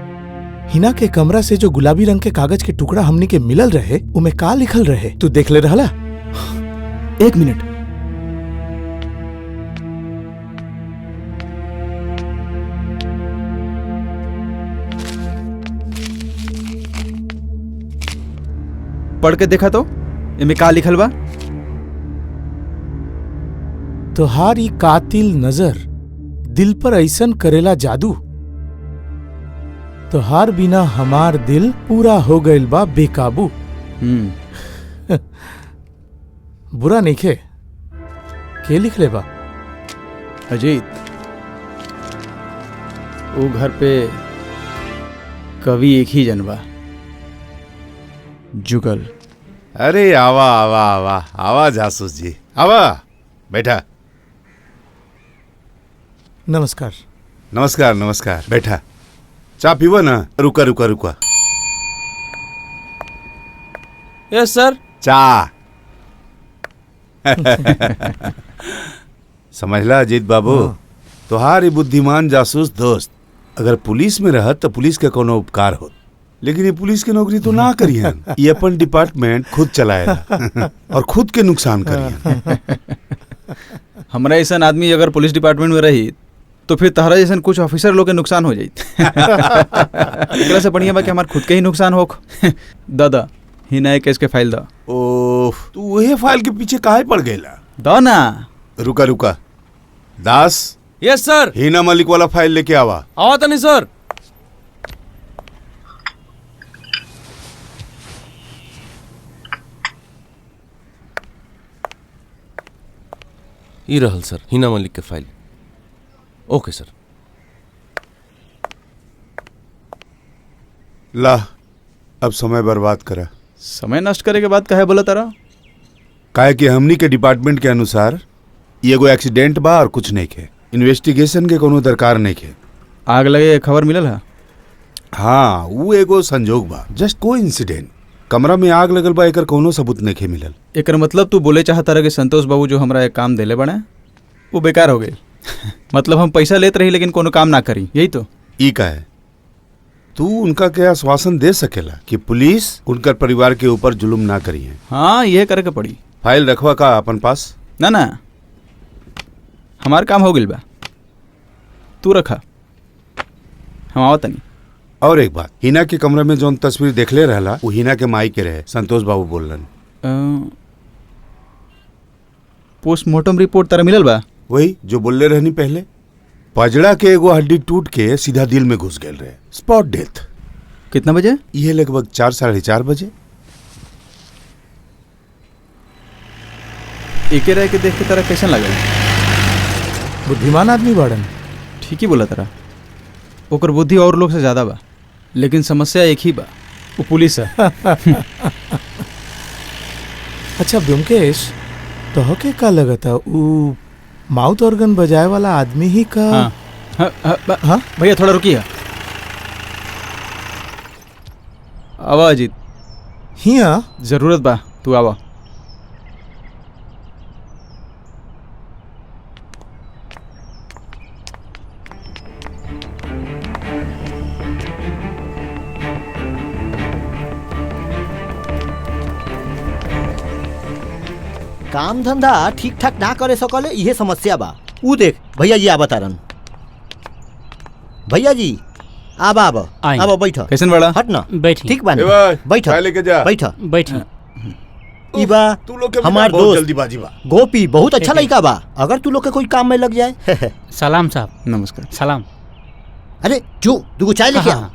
हिना के कमरा से जो गुलाबी रंग के कागज के टुकड़ा हमनी के मिलल रहे उमे का लिखल रहे, तू देख ले रहला? 1 मिनट। पढ़ के देखा तो इमे का लिखल बा? तोहारी कातिल नजर दिल पर ऐसन करेला जादू, तोहार बिना हमार दिल पूरा हो गइल बा बेकाबू। बुरा नइखे, के लिखले बा? अजीत, वो घर पे कवि एक ही जन बा, जुगल। अरे आवा आवा आवा आवा जासूस जी, आवा बैठा। नमस्कार। नमस्कार नमस्कार, बैठा। चा पीवा ना? रुका रुका रुका। यस सर। चा समझला अजीत बाबू, तोहार बुद्धिमान जासूस दोस्त अगर पुलिस में रहत तो पुलिस के कोनो उपकार होत, लेकिन ये पुलिस की नौकरी तो ना करियन। ये अपन डिपार्टमेंट खुद चलाएला और खुद के नुकसान करियन। हमरा ऐसा आदमी अगर पुलिस डिपार्टमेंट में रही तो फिर तहरा जैसन कुछ ऑफिसर लोग के नुकसान हो जाइत। एकरा से बढ़िया बा कि हमार खुद के ही नुकसान होख। दादा ही नए केस के फाइल दा। ओह, तू वही फाइल के पीछे काहे पड़ गईला? दा ना। रुका रुका, दास। यस सर। हीना मलिक वाला फाइल लेके आवा। आवा तनी सर। ई रहल सर हिना मलिक के फाइल। ओके सर। ला अब समय बर्बाद करा। समय नष्ट करे के बाद काहे बोला तारा? काहे कि हमनी के डिपार्टमेंट के अनुसार ये एगो एक्सीडेंट बा और कुछ नहीं के, इन्वेस्टिगेशन के कोनो दरकार नहीं के। आग लगे खबर मिलल है? हाँ, वो एगो संजोग बा, जस्ट कोई इंसिडेंट। कमरा में आग लगल बा, एकर कोनो सबूत नहीं के मिलल। एकर मतलब तू बोले चाहता रहा कि संतोष बाबू जो हमरा एक काम देले बड़ा वो बेकार हो गई। मतलब हम पैसा लेते रही लेकिन कोनो काम ना करी, यही तो? ई का है, तू उनका क्या आश्वासन दे सकेला कि पुलिस उनकर परिवार के ऊपर जुल्म ना करी है? हाँ, ये करे के पड़ी। फाइल रखवा का अपन पास? ना ना, हमार काम हो गइल बा, तू रखा, हम आवत नहीं। और एक बात, हिना के कमरा में जौन तस्वीर देखले रहला वो हिना के माई के रहे, संतोष बाबू बोलन। पोस्टमार्टम रिपोर्ट तारा मिलल बा? वही जो बोलले रहनी पहले, पजड़ा के एगो हड्डी टूट के सीधा दिल में घुस गए रहे, स्पॉट डेथ। कितना बजे? ये लगभग 4 साढ़े 4 बजे। एके रह के देख के तारा कैसन लगल? बुद्धिमान आदमी बाड़न। ठीक ही बोला तारा, ओकर बुद्धि और लोग से ज्यादा बा, लेकिन समस्या एक ही बा, वो पुलिस है। अच्छा ब्योमकेश, तो के का लगता वो माउथ ऑर्गन बजाए वाला आदमी ही का? हाँ भैया थोड़ा रुकिए। आवा अजीत। हिया जरूरत बा, तू आवा। काम धंधा ठीक ठाक ना करे सकले, इहे समस्या बा। ऊ देख भैया जी आबा तारन। भैया जी आबा आबा आबा, बैठ। कैसन बड़ा? हट ना, बैठी। ठीक बा, बैठ लेके जा। बैठ बैठी। ई बा तू लोग के हमार बहुत दोस्त जल्दीबाजी बा। गोपी, बहुत अच्छा लड़का बा। अगर तू लोग के कोई काम में लग जाए। सलाम साहब। नमस्कार। सलाम। अरे जो दुगो चाय लेके आ।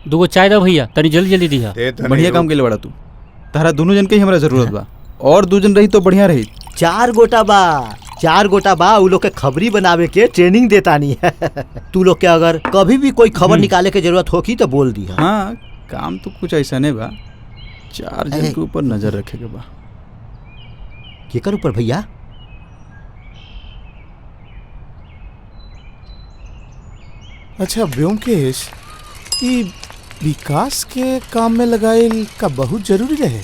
दुगो चाय दो भैया, तनी जल्दी जल्दी दिया। बढ़िया काम के लिए बड़ा तू। तारा दोनों जन के ही हमरा जरूरत बा, और 2 जन रही तो बढ़िया रही। 4 गोटा बा, 4 गोटा बा। उ लोग के खबरी बनावे के ट्रेनिंग देता नहीं है। तू लोग के अगर कभी भी कोई खबर निकाले के जरूरत होगी तो बोल दी। हाँ, काम तो कुछ ऐसा नहीं बा, 4 जन के ऊपर नजर रखे के बा। केकर ऊपर भैया? अच्छा ब्योमकेश, ये विकास के काम में लगाइल का बहुत जरूरी रहे?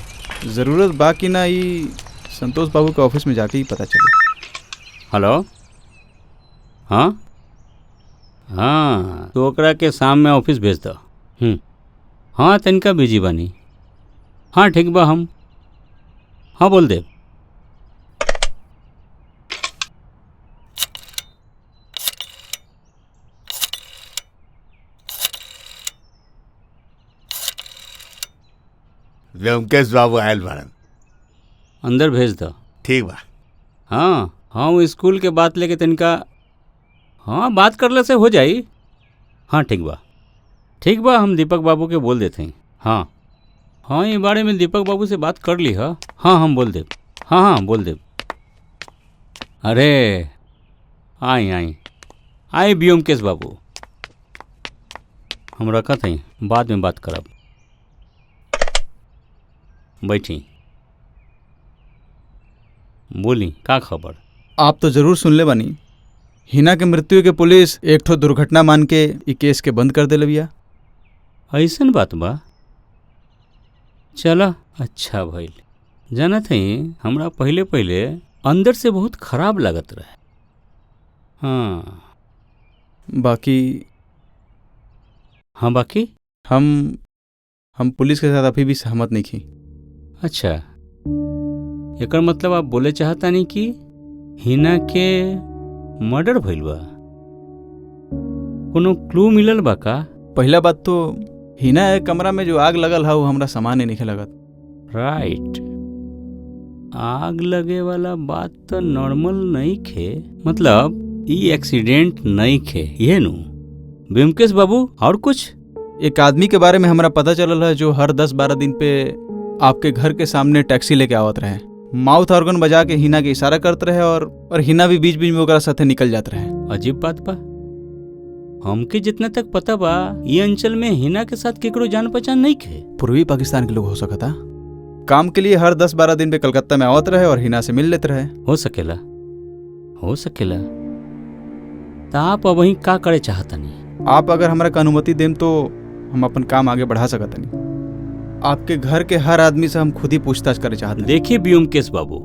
जरूरत बा कि ना, ये संतोष बाबू के ऑफिस में जाके ही पता चले। हेलो, हाँ हाँ, तो ओकरा के शाम में ऑफिस भेज दो। हाँ, तनिका बिजी बानी। हाँ ठीक बा, हम हाँ बोल दे। ब्योमकेश बाबू आयल बाड़न। अंदर भेज दो। ठीक बा। हाँ हाँ, वो स्कूल के बात लेके तनिका, हाँ बात करले से हो जाई। हाँ ठीक बा, ठीक बा, हम दीपक बाबू के बोल देते हैं। हाँ हाँ, ये बारे में दीपक बाबू से बात कर ली है। हाँ हम बोल देब। हाँ हाँ बोल देब। अरे आई आई आई ब्योमकेश बाबू, हम रखत हैं, बाद में बात करब। बैठी, बोली का खबर? आप तो जरूर सुन ले बानी, हिना के मृत्यु के पुलिस एक ठो दुर्घटना मान के ई केस के बंद कर दे बिया। ऐसन बात बा? चला अच्छा भइल। जानत हैं, हमरा पहले पहले अंदर से बहुत खराब लागत रहे। हाँ बाकी हाँ बाकी हम पुलिस के साथ अभी भी सहमत नहीं थी। अच्छा, एकर मतलब आप बोले चाहता नहीं कि हिना के मर्डर भइल बा? कोनो क्लू मिलल बा का? पहला बात तो हिना एक कमरा में जो आग लगल है वो हमरा सामान्य नहीं लगत। राइट, आग लगे वाला बात तो नॉर्मल नहीं खे, मतलब ई एक्सीडेंट नहीं खे, ये नु ब्योमकेश बाबू। और कुछ? एक आदमी के बारे में हमरा पता चलल है जो हर 10-12 दिन पे आपके घर के सामने टैक्सी लेके आवत रहे। माउथ ऑर्गन बजा के हिना के इशारा करते रहे और हिना भी बीच बीच में ओकरा साथे निकल जात रहे। अजीब बात बा। हमके जितना तक पता बा ये अंचल में हिना के साथ केकरो जान पहचान नहीं खे। पूर्वी पाकिस्तान के लोग हो सकता, काम के लिए हर 10-12 दिन पे कलकत्ता में आवत रहे और हिना से मिल लेते रहे। हो सकेला, हो सकेला। तो आप अब वहीं का करे चाहतनी? आप अगर हमरा के अनुमति देम तो हम अपन काम आगे बढ़ा सकतनी। आपके घर के हर आदमी से हम खुद ही पूछताछ करे चाहते। देखिए व्योमकेश बाबू,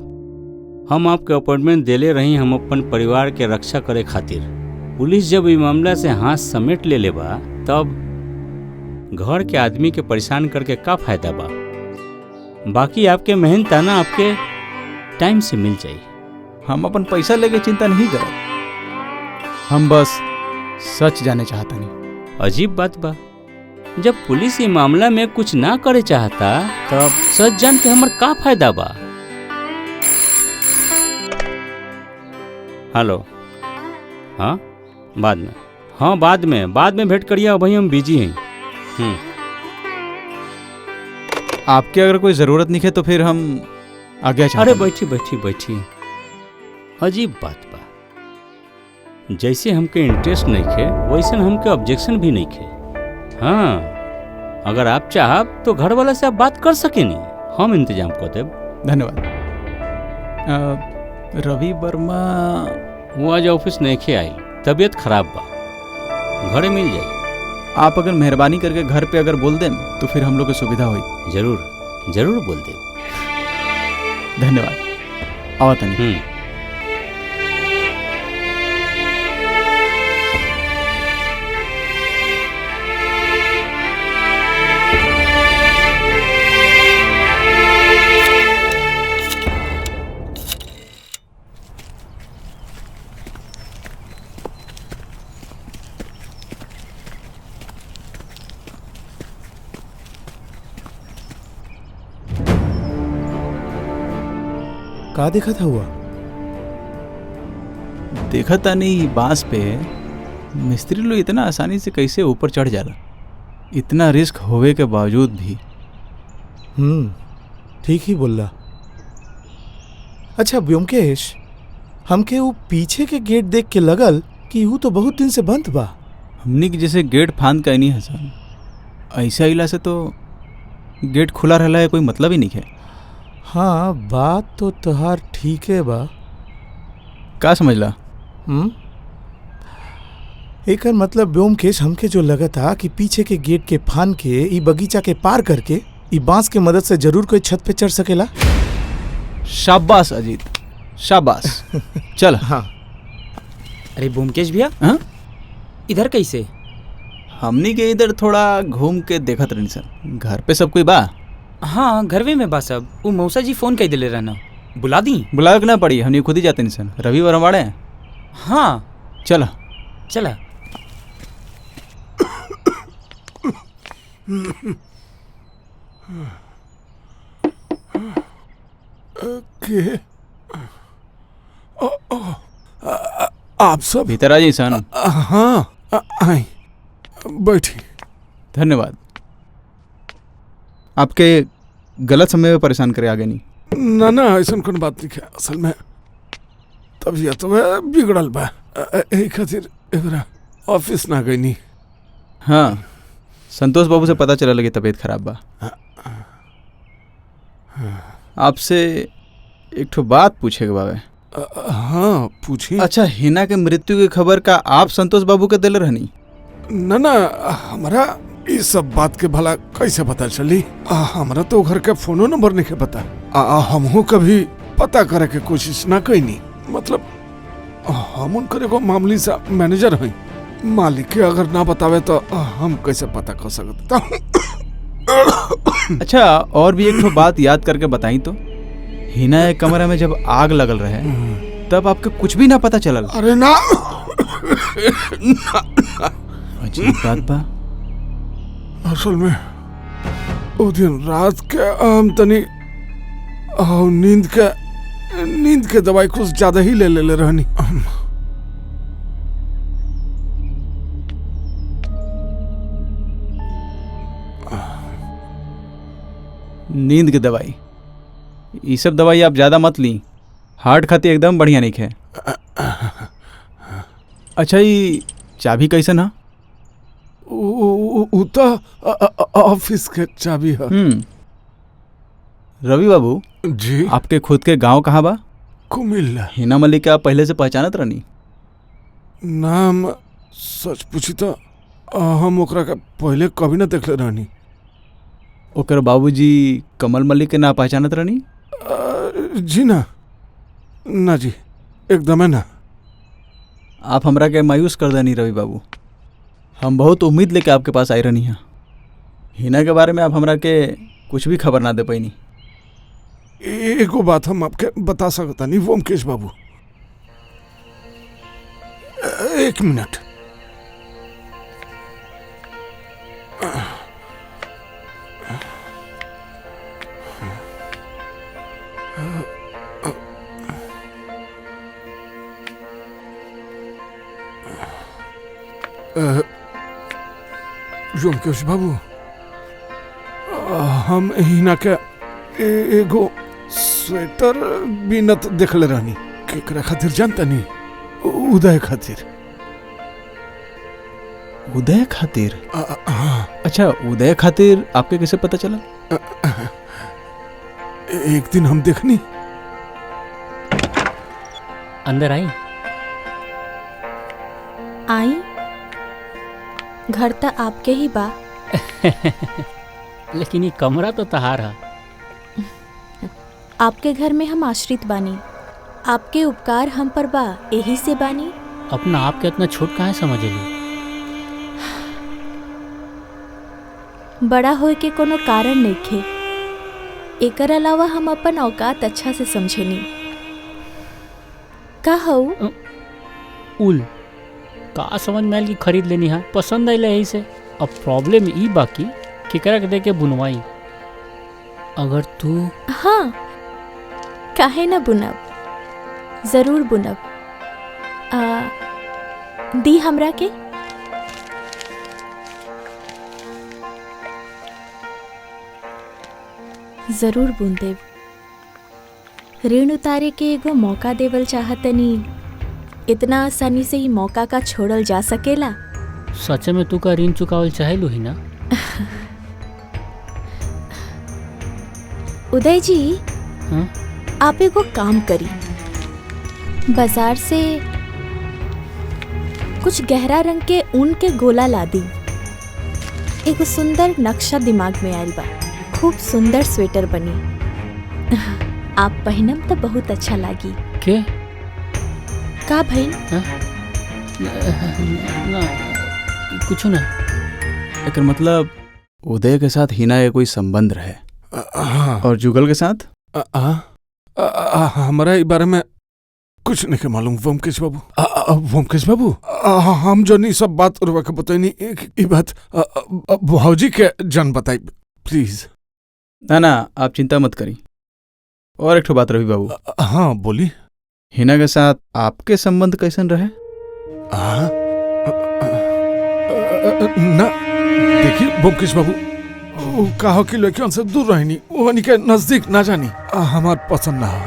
हम आपके अपॉइंटमेंट देले रही हम अपन परिवार के रक्षा करे खातिर। पुलिस जब इस मामला से हाथ समेट ले लेबा तब घर के आदमी के परेशान करके का फायदा बा। बाकी आपके मेहनत ना आपके टाइम से मिल जाई। हम अपन पैसा लेके चिंता नहीं करत, हम बस सच जाने चाहता नहीं। अजीब बात बा, जब पुलिस ये मामला में कुछ ना करे चाहता तब सच जान के हमर का फायदा बा। हेलो, हाँ बाद में, हाँ बाद में भेंट करिए, अभी हम बिजी हैं। आपके अगर कोई जरूरत नहीं है तो फिर हम आगे चाहते। अरे बैठी। अजीब बात बा, जैसे हमके इंटरेस्ट नहीं खे वैसे हमके ऑब्जेक्शन भी नहीं खे। हाँ, अगर आप चाहब तो घर वाला से आप बात कर सके नहीं, हम इंतजाम कर देब। धन्यवाद। रवि वर्मा वो आज ऑफिस नहीं खे आई, तबीयत खराब बा, घरे मिल जाए। आप अगर मेहरबानी करके घर पे अगर बोल दें तो फिर हम लोग की सुविधा हुई। जरूर बोल दे। धन्यवाद। आओ तनी। का देखा था हुआ? देखा था नहीं, बांस पे मिस्त्री लोग इतना आसानी से कैसे ऊपर चढ़ जाला, इतना रिस्क होवे के बावजूद भी। ठीक ही बोल रहा। अच्छा व्योमकेश, हमके वो पीछे के गेट देख के लगल कि वो तो बहुत दिन से बंद बा। हमने की जैसे गेट फांद का नहीं हसन, ऐसा इला से तो गेट खुला रहला है कोई मतलब ही नहीं है। हाँ बात तो तोहार ठीक है बा। का समझला? एकर मतलब व्योमकेश हमके जो लगा था कि पीछे के गेट के फान के ई बगीचा के पार करके ई बांस के मदद से जरूर कोई छत पे चढ़ सकेला। शाबाश अजीत, शाबाश। चल। हाँ। अरे व्योमकेश भैया, हाँ इधर कैसे? हमनी के इधर थोड़ा घूम के देखत रही सर। घर पे सब कोई बा? हाँ घरवे में बा सब। वो मौसा जी फोन कह दिले रहना, बुला दी? बुला ना पड़ी, हमने खुद ही जाते नहीं सर। रवि वर्मा। हाँ चला। आप सब भीतर आ जाइए सन। हाँ आई बैठी। धन्यवाद। आपके गलत समय में परेशान करे आगे नहीं। ना ऐसा कोई बात नहीं है। असल में तबीयत बिगड़ल बा, यही खातिर एकरा ऑफिस ना गई नहीं। हाँ संतोष बाबू से पता चला लगे तबीयत खराब बा। आपसे एक ठो बात पूछे के बाबे। हाँ पूछिए। अच्छा, हिना के मृत्यु की खबर का आप संतोष बाबू के दिल रहनी? ना हमारा इस सब बात के भला कैसे पता चली? हमारा तो घर के फोनो नंबर नहीं पता। हमहू कभी पता करे के कोशिश ना कईनी। मतलब हम उनके को मामूली सा मैनेजर हैं, मालिक के अगर ना बतावे तो हम कैसे पता कर सकते? अच्छा, और भी एक ठो बात याद करके बताई तो। हिना के कमरे में जब आग लगल रहे तब आपके कुछ भी ना पता चलल? अरे ना, अजीब बात बा। असल में वो दिन रात के हम तनी नींद के दवाई कुछ ज्यादा ही ले रहनी। नींद की दवाई? ये सब दवाई आप ज़्यादा मत ली, हार्ट खातिर एकदम बढ़िया नहीं है। अच्छा ये चाबी कैसन है? उ तो ऑफिस के चाबी है। रवि बाबू जी, आपके खुद के गांव कहाँ बा? कुमिल्ला। हिना मलिक के आप पहले से पहचानत रहनी? नाम सच पूछी तो हम ओकरा के पहले कभी ना देखले रहनी। ओकर बाबूजी कमल मलिक के ना पहचानत रहनी? जी ना जी, एकदम ना। आप हमरा के मायूस कर देनी रवि बाबू। हम बहुत उम्मीद लेके आपके पास आई रहनी हैं। हिना के बारे में आप हमरा के कुछ भी खबर ना दे पैनी। एगो बात हम आपके बता सकता नहीं वोमकेश बाबू। एक मिनट। वोमकेश बाबू, हम हिना के एगो स्वेटर बीनत देखले रहनी। केकरा खातिर जानता नहीं? उदय खातिर। उदय खातिर? हाँ। अच्छा, उदय खातिर आपके कैसे पता चला? एक दिन हम देखनी। अंदर आई। आई घर तो आपके ही बा। लेकिन ये कमरा तो तहार है। आपके घर में हम आश्रित बानी, आपके उपकार हम पर बा, यही से बानी। अपना आप के इतना छोट काहे समझेली? बड़ा होए के कोनो कारण नहीं खे। एकर अलावा हम अपन औकात अच्छा से समझेनी। का हऊ? उल का समझ में आयल कि खरीद लेनी है, पसंद आइल यही से। अब प्रॉब्लम ई बाकी केकरा के दे के बुनवाई। अगर तू हाँ, काहे न बुनब, जरूर बुनब। दी हमरा के। जरूर बुन देव। ऋण उतारे के एगो मौका देवल चाहतनी। इतना आसानी से ही मौका का छोड़ल जा सकेला? सच में तू का ऋण चुकावल चाहेलू ही ना? उदय जी, हाँ? आप एगो काम करी, बाजार से कुछ गहरा रंग के ऊन के गोला ला दी। एगो सुंदर नक्शा दिमाग में आयल बा, खूब सुंदर स्वेटर बनी। आप पहनम तो बहुत अच्छा लागी। के? का भइल? ना कुछ ना। एकर मतलब उदय के साथ हिना के कोई संबंध रहे। और जुगल के साथ? हमारा इस बारे में कुछ नहीं के मालूम वोमकेश बाबू। वोमकेश बाबू, हम जो नहीं सब बात और वक्त बताई नहीं, एक बात भाजी के जन बताई प्लीज। ना आप चिंता मत करी। और एक ठो बात रवि बाबू। हाँ बोली। हिना के साथ आपके संबंध कैसन रहे? ना देखिए वोमकेश बाबू, कहो कि लड़कियों से दूर रहनी, वो के नजदीक ना जानी, हमार पसंद ना हो।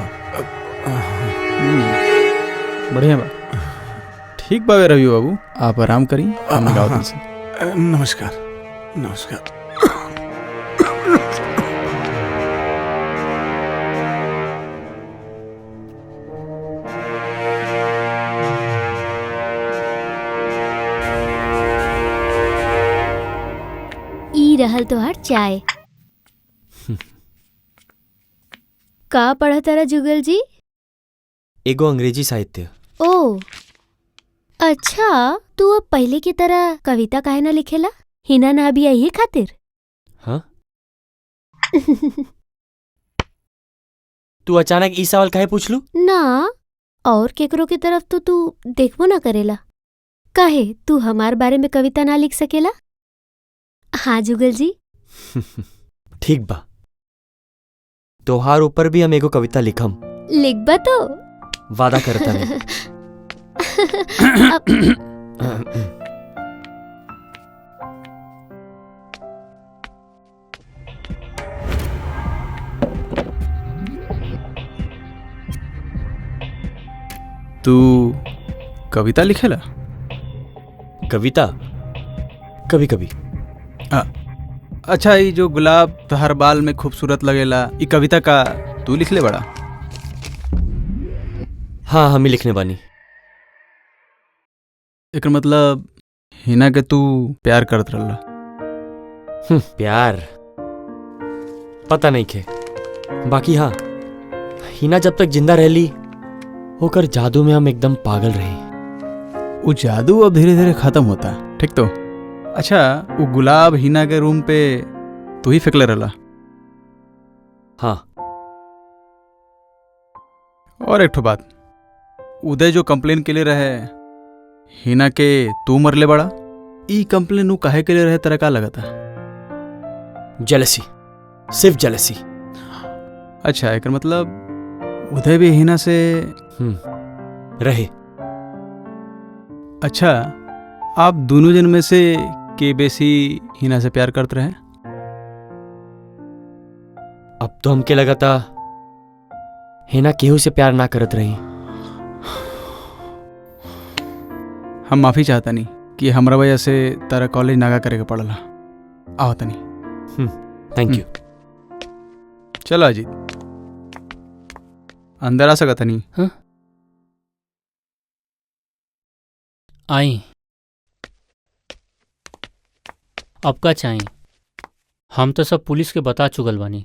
बढ़िया बा। ठीक बा रवि बाबू, आप आराम करी। नमस्कार। नमस्कार। ई रहल तोहार चाय। का पढ़ा तारा जुगल जी? एगो अंग्रेजी साहित्य। ओ अच्छा, तू अब पहले की तरह कविता काहे ना लिखेला? हिना ना भी आई खातिर? हाँ? तू अचानक ई सवाल काहे पूछलू? ना, और केकरो की तरफ तो तू देखबो ना करेला। काहे तू हमार बारे में कविता ना लिख सकेला? हाँ जुगल जी। ठीक बा, तोहार ऊपर भी हम एगो कविता लिखम। लिखबा तो? वादा करता नहीं। तू कविता लिखेला? कविता कभी कभी। अच्छा, ये जो गुलाब तोहर बाल में खूबसूरत लगेला, ये कविता का तू लिख ले बड़ा? हाँ, हम ही लिखने बानी। एक मतलब हिना के तू प्यार करत रहला? प्यार पता नहीं खे, बाकी हाँ, हिना जब तक जिंदा रहली होकर जादू में हम एकदम पागल रहे। वो जादू अब धीरे धीरे खत्म होता, ठीक तो? अच्छा, वो गुलाब हिना के रूम पे तू ही फेंकले रहला? हाँ। और एक ठो बात, उदय जो कंप्लेन के लिए रहे हिना के तू मरले बड़ा, ई कंप्लेन ऊ काहे के लिए रहे तेरा का लगा था? जेलसी, सिर्फ जेलसी। अच्छा, एक मतलब उदय भी हिना से रहे। अच्छा, आप दोनों जन में से के बेसी हिना से प्यार करते रहे? अब तो हमके लगा था हिना केहू से प्यार ना करत रही। हम माफी चाहता नहीं कि हमरा वजह से तारा कॉलेज नागा करे के पड़ला। आओ तनी। Thank you. चलो अजीत, अंदर आ सकता नहीं? हाँ? आई। अब का चाहिए? हम तो सब पुलिस के बता चुकल बानी।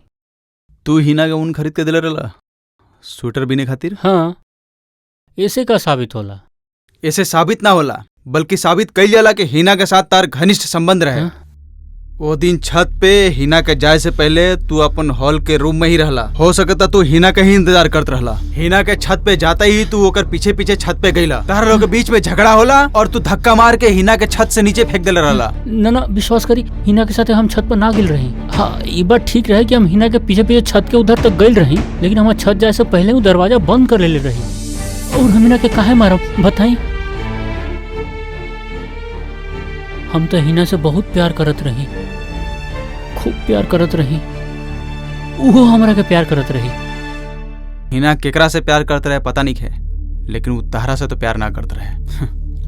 तू हिना के ऊन खरीद के दिले रहला स्वेटर बीने खातिर? हाँ, ऐसे का साबित होला? ऐसे साबित ना होला, बल्कि साबित कइल जाला कि हिना के साथ तार घनिष्ठ संबंध रहे। वो दिन छत पे हिना के जाए से पहले तू अपन हॉल के रूम में ही रहला। हो सकता तू हिना के ही इंतजार करत रहला। हिना के छत पे जाता ही तू ओकर पीछे पीछे छत पे गईला। तार लोग के बीच में झगड़ा होला और तू धक्का मार के हिना के छत से नीचे फेंक देले रहला। ना, विश्वास करी, हिना के साथ हम छत पर ना गिल रही। हाँ, ये बात ठीक रहे कि हम हिना के पीछे पीछे छत के उधर तक गइल रही, लेकिन हमारे छत जाए से पहले वो दरवाजा बंद कर ले रही। और हम हिना के काहे मारब बताई? हम तो हिना से बहुत प्यार करत रही, खूब प्यार करत रही। वो हमरा के प्यार करत रही। हिना केकरा से प्यार करते रहे पता नहीं है, लेकिन वो तहरा से तो प्यार ना करते रहे।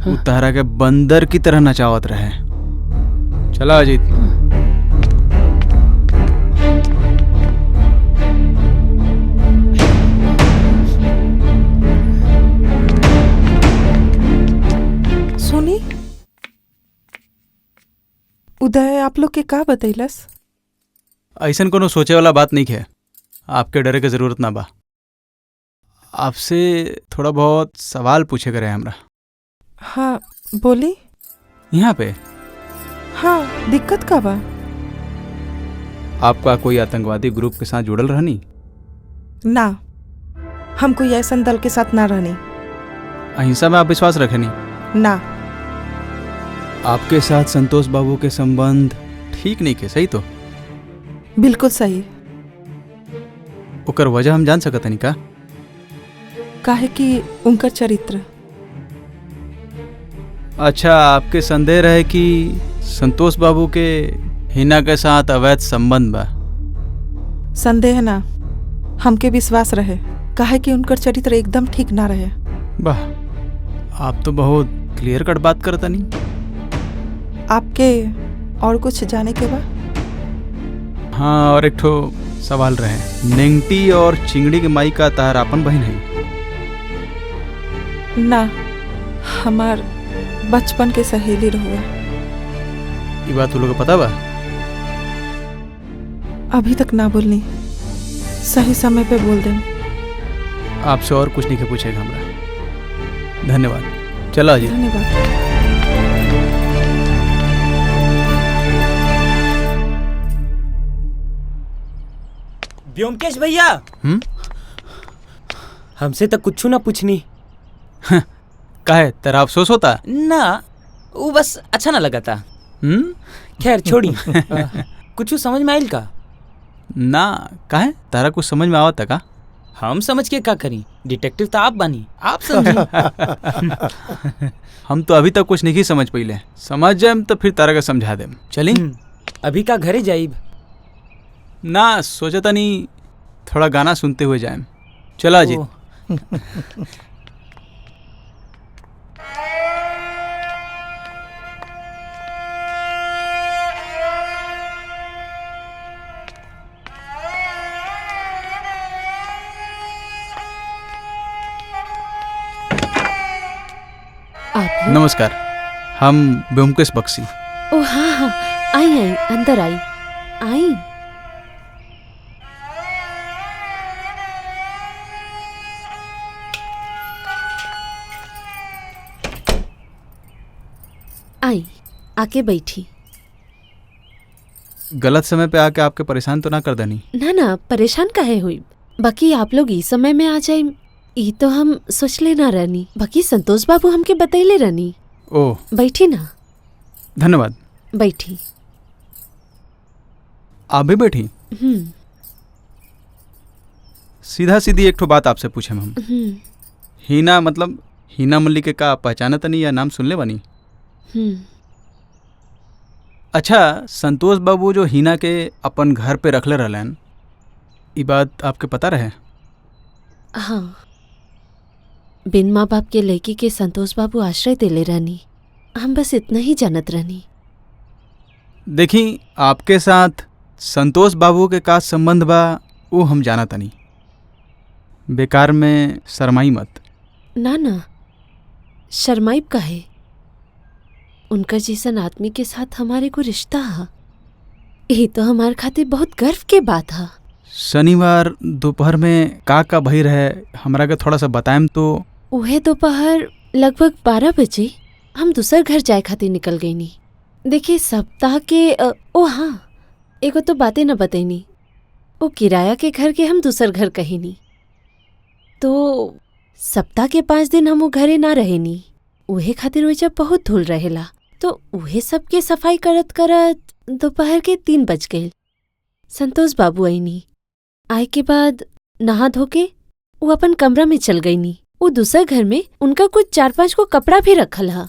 वो तहरा के बंदर की तरह नचावत रहे। चला अजीत। सुनी, उदय आप लोग के का बतैलस? ऐसन कोनो सोचे वाला बात नहीं है। आपके डरे के जरूरत ना बा। आपसे थोड़ा बहुत सवाल पूछे करे हमरा। हाँ, बोली। यहाँ पे हाँ, दिक्कत का बा? आपका कोई आतंकवादी ग्रुप के साथ जुड़ल रहनी? ना, हम कोई ऐसा दल के साथ ना रहनी। अहिंसा में आप विश्वास रखे नहीं? ना। आपके साथ संतोष बाबू के संबंध ठीक नहीं के, सही तो? बिल्कुल सही। ओकर वजह हम जान सकत नहीं का? काहे कि उनकर चरित्र। अच्छा, आपके संदेह रहे कि संतोष बाबू के हिना के साथ अवैध संबंध बा? संदेह ना, हमके विश्वास रहे, काहे कि उनकर चरित्र एकदम ठीक ना रहे। वाह, आप तो बहुत क्लियर कट बात करता नहीं। आपके और कुछ जाने के बाद? हाँ, और एक ठो सवाल रहे। नेंगटी और चिंगड़ी के माई का तार आपन बहन है? ना, हमार बचपन के सहेली रहुआ। ये बात तू लोग को पता बा? अभी तक ना बोलनी, सही समय पे बोल दें। आपसे और कुछ नहीं के पूछेगा हमरा। धन्यवाद। चलो अजीत। धन्यवाद। व्योमकेश भैया, हमसे तो कुछ ना पूछनी। काहे, तेरा अफसोस होता? ना, वो बस अच्छा ना लगा था। खैर छोड़ी। कुछ समझ में आयल का? ना, काहे, तारा कुछ समझ में आवता का? हम समझ के का करी? डिटेक्टिव तो आप बनी, आप समझी। हम तो अभी तक कुछ नहीं समझ पहिले। समझ जाएम तो फिर तारा का समझा देम। चली? अभी का घरे जाइब? ना, सोचता नहीं, थोड़ा गाना सुनते हुए जाएम। चला अजीत। आप नमस्कार, हम ब्योमकेश बक्सी। ओ हाँ हाँ, आई आई, अंदर आई आई। आई, आके बैठी। गलत समय पे आके आपके परेशान तो ना कर देनी। ना ना, परेशान काहे हुई। बाकी आप लोग इस समय में आ जाए, ई तो हम सोच लेना रहनी। बाकी संतोष बाबू हमके बतैले रहनी। ओह, बैठी ना। धन्यवाद। बैठी। आप भी बैठी। सीधा सीधी एक ठो बात आपसे पूछे हम। हीना मतलब हीना मल्लिक के का पहचाना तनी या नाम सुनले बानी? अच्छा, संतोष बाबू जो हीना के अपन घर पे रखले रहलन, ई बात आपके पता रहे? हाँ, बिन माँ बाप के लड़की के संतोष बाबू आश्रय देले रहनी। हम बस इतना ही जानत रहनी। देखी, आपके साथ संतोष बाबू के का संबंध बा वो हम जाना तनी। बेकार में शर्माई मत। ना ना, शर्माइब काहे। उनका जैसन आदमी के साथ हमारे को रिश्ता है, ये तो हमारे खातिर बहुत गर्व के बात है। शनिवार दोपहर में का भई रहे, हमरा के थोड़ा सा बताएम तो। उहे दोपहर लगभग 12 बजे हम दूसर घर जाए खातिर निकल गई नी। देखिए, सप्ताह के ओ हाँ, एगो तो बातें न बतैनी। वो किराया के घर के हम दूसर घर कही नी, तो सप्ताह के 5 दिन हम वो घरे ना रहे नी। उहे खातिर वो जब बहुत धूल रहेला, तो उहे सबके सफाई करत करत दोपहर के 3 बज गए। संतोष बाबू आई नी। आए के बाद नहा धो के वो अपन कमरा में चल गई नी। वो दूसर घर में उनका कुछ 4-5 को कपड़ा भी रखल हा।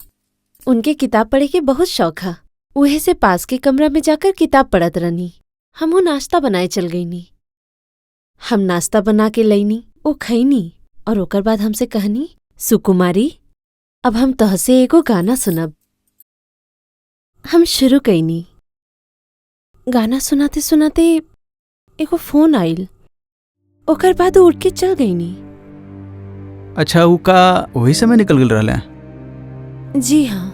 उनके किताब पढ़े के बहुत शौक हा। उहे से पास के कमरा में जाकर किताब पढ़त रहनी। हम वो नाश्ता बनाए चल गई नी। हम नाश्ता बना के लईनी, वो खईनी और ओकर बाद हमसे कहनी, सुकुमारी, अब हम तहसे एगो गाना सुनब। हम शुरू कईनी। गाना सुनाते सुनाते एगो फोन आइल। ओकर बाद वो उठ के चल गईनी। अच्छा, वो का वही समय निकल गल रहले? जी हाँ,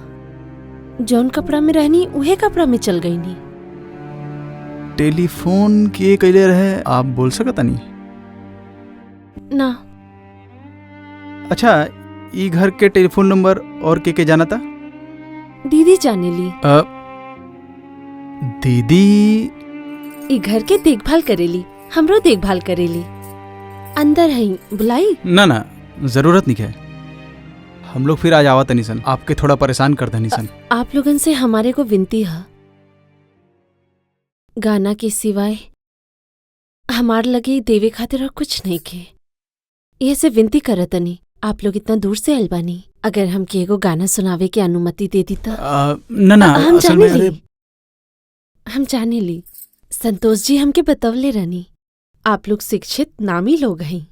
जौन कपड़ा में रहनी उहे कपड़ा में चल गईनी। टेलीफोन किए कैले रहे, आप बोल सकता नहीं? ना। अच्छा, ई घर के टेलीफोन नंबर और के जाना था? दीदी जाने ली। दीदी ई घर के देखभाल करेली, हमरो देखभाल करेली। अंदर है, बुलाई? ना ना, जरूरत नहीं है। हम लोग फिर आज आवा तनी सन, आपके थोड़ा परेशान कर दनी सन। आप लोगन से हमारे को विनती है, गाना के सिवाय हमार लगे देवे खातिर और कुछ नहीं के। ये से विनती करतनी, आप लोग इतना दूर से आइल बानी, अगर हमके एगो गाना सुनावे के अनुमति दे दी तो। ना ना, हम असल जाने में ली, हम जाने ली। संतोष जी हमके बतवले रहनी, आप लोग शिक्षित नामी लोग हैं,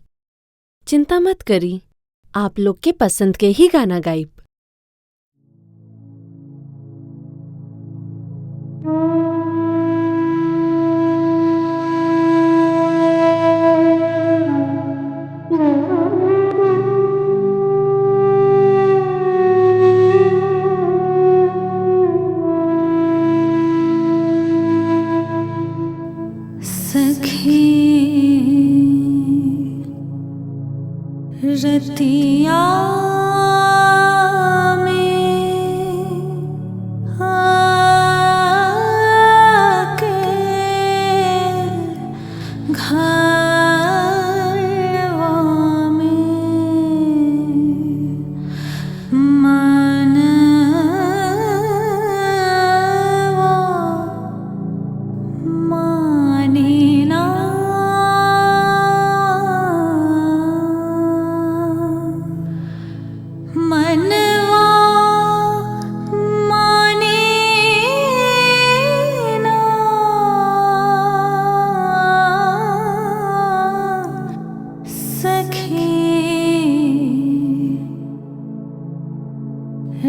चिंता मत करी, आप लोग के पसंद के ही गाना गाइब। रतिया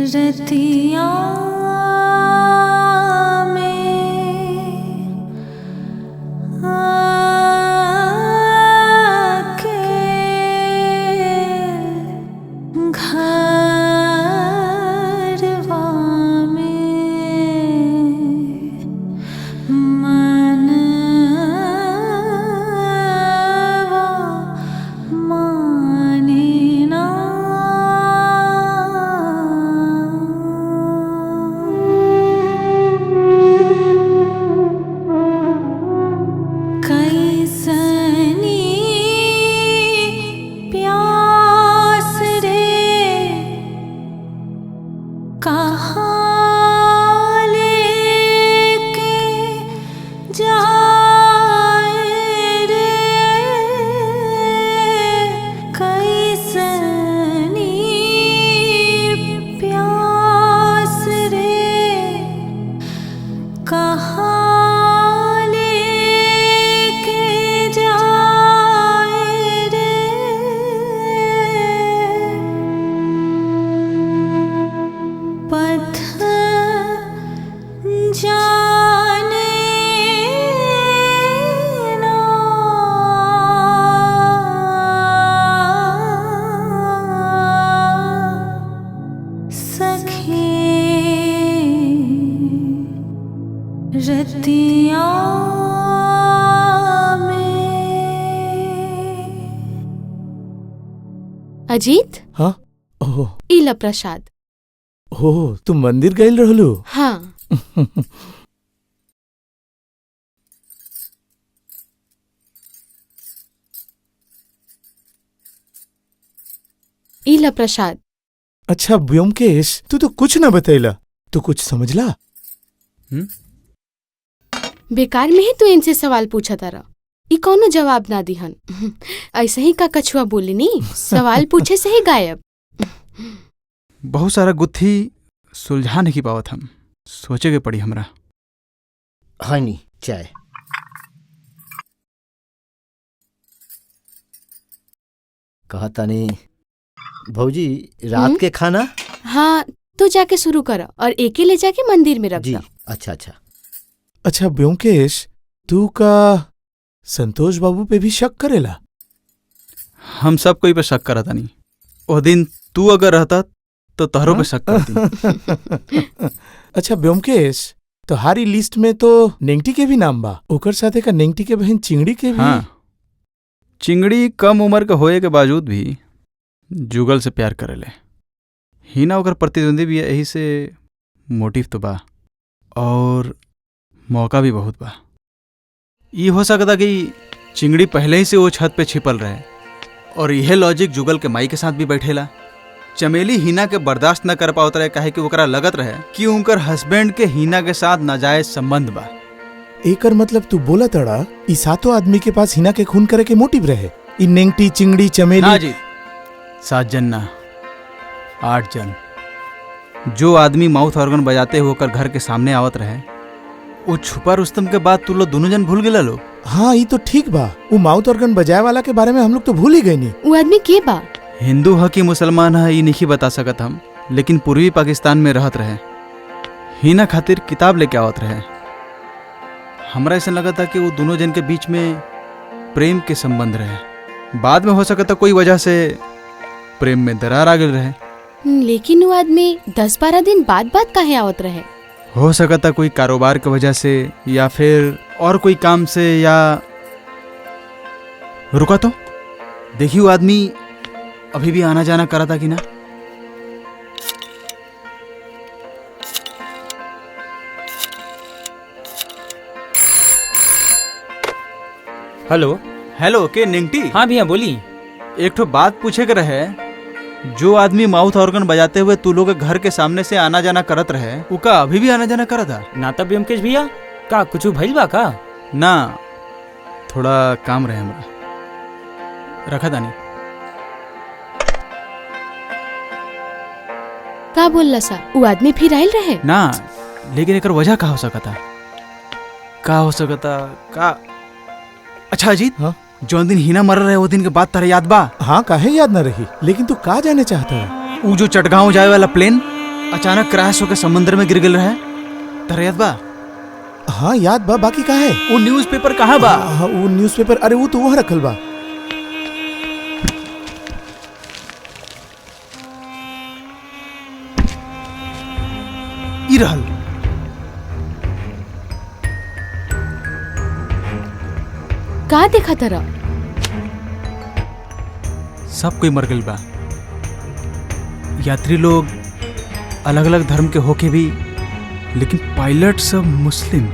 रतिया घर अजीत हाँ ओह इला प्रसाद। हो तुम मंदिर गइल रहलू? हाँ इला प्रसाद। अच्छा ब्योमकेश, तू तो कुछ ना बतैला, तू कुछ समझला? बेकार में ही तू इनसे सवाल पूछा तारा, ई कौनो जवाब ना दिहन। ऐसे ही का कछुआ बोली नी, सवाल पूछे से ही गायब। बहुत सारा गुत्थी सुलझा नहीं पावत हम, सोचे के पड़ी हमरा। हाँ नी चाय। कहता नहीं भौजी रात के खाना? हाँ तू जाके शुरू कर और एक ही ले जाके मंदिर में रख जी। दा। अच्छा अच्छा। अच्छा ब्योमकेश, तू का संतोष बाबू पे भी शक करेला? हम सब कोई पे शक करा था नहीं। वो दिन तू अगर रहता तो तहरों पे शक करती। अच्छा ब्योमकेश, तोहारी लिस्ट में तो नेंगटी के भी नाम बा, ओकर साथे का नेंगटी के बहन चिंगड़ी के भी? हाँ, चिंगड़ी कम उम्र के होए के बावजूद भी जुगल से प्यार करेले। हिना ओकर प्रतिद्वंदी भी है, यही से मोटिव तो बा और मौका भी बहुत बा। ये हो सकता कि चिंगड़ी पहले ही से वो छत पे छिपल रहे और यह लॉजिक जुगल के माई के साथ भी बैठेला। चमेली हिना के बर्दाश्त न कर पावत रहे, काहे कि ओकरा लगत रहे कि उनकर हस्बैंड के हिना के साथ नाजायज संबंध बा। एकर मतलब तू बोला तड़ा ई सातों आदमी के पास हिना के खून करे के मोटिव रहे? ई नेंगटी, चिंगड़ी, चमेली? ना जी, 7 जन ना, 8 जन। जो आदमी माउथ ऑर्गन बजाते हुए होकर घर के सामने आवत रहे, वो छुपा रुस्तम के बाद तू लोग दोनों जन भूल गए लो। हाँ ये तो ठीक बा, वो माउथ ऑर्गन बजाए वाला के बारे में हम लोग तो भूल ही गए नहीं। वो आदमी के बा? हिंदू है कि मुसलमान है ये नहीं बता सकत हम, लेकिन पूर्वी पाकिस्तान में रहत रहे। हिना खातिर किताब लेके आवत रहे। हमरा ऐसा लगा था कि वो दोनों जन के बीच में प्रेम के संबंध रहे। बाद में हो सकता कोई वजह से प्रेम में दरार आ गई रहे। लेकिन वो आदमी 10-12 दिन बाद काहे आवत रहे? हो सकता कोई कारोबार की वजह से या फिर और कोई काम से, या रुका तो देखिए वो आदमी अभी भी आना जाना करा था कि ना। हेलो हेलो के निंगटी? हाँ भैया बोली। एक तो बात पूछे के रहे, जो आदमी माउथ ऑर्गन बजाते हुए तू लोग घर के सामने से आना जाना करत रहे, उका अभी भी आना जाना करा था? ना तब ब्योमकेश भैया का कुछ भइल बा का? ना, थोड़ा काम रहे हमरा, रखा था नहीं। का बोलला सा? वो आदमी फिर आयल रहे? ना, लेकिन एक वजह का हो सकता, का हो सकता का? अच्छा अजीत, हाँ? जो दिन हिना मर रहे वो दिन के बाद तारा याद बा? हाँ काहे याद न रही, लेकिन तू का जाने चाहता है? वो जो चटगांव जाए वाला प्लेन अचानक क्रैश होकर समुद्र में गिर गल रहे, तारा याद बा? हाँ याद बा, बाकी का है? वो न्यूज़पेपर कहाँ बा? हाँ वो न्यूज़पेपर, अरे वो तो वहाँ रखल बा। ई रहल। का देखा तरा? सब कोई मर गइल बा। यात्री लोग अलग अलग धर्म के होके भी, लेकिन पायलट सब मुस्लिम।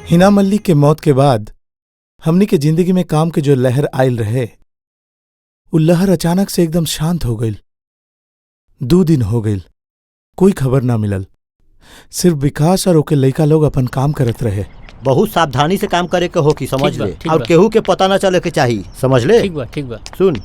हिना मल्लिक के मौत के बाद हमनी के जिंदगी में काम के जो लहर आयल रहे, वो लहर अचानक से एकदम शांत हो गई। 2 दिन हो गई, कोई खबर ना मिलल। सिर्फ विकास और ओके लइका लोग अपन काम करत रहे। बहुत सावधानी से काम करे के हो की समझ ठीक बा, ले, ठीक और बा। केहू के पता ना चले के चाहिए, समझ ले। ठीक बा ठीक बा। सुन,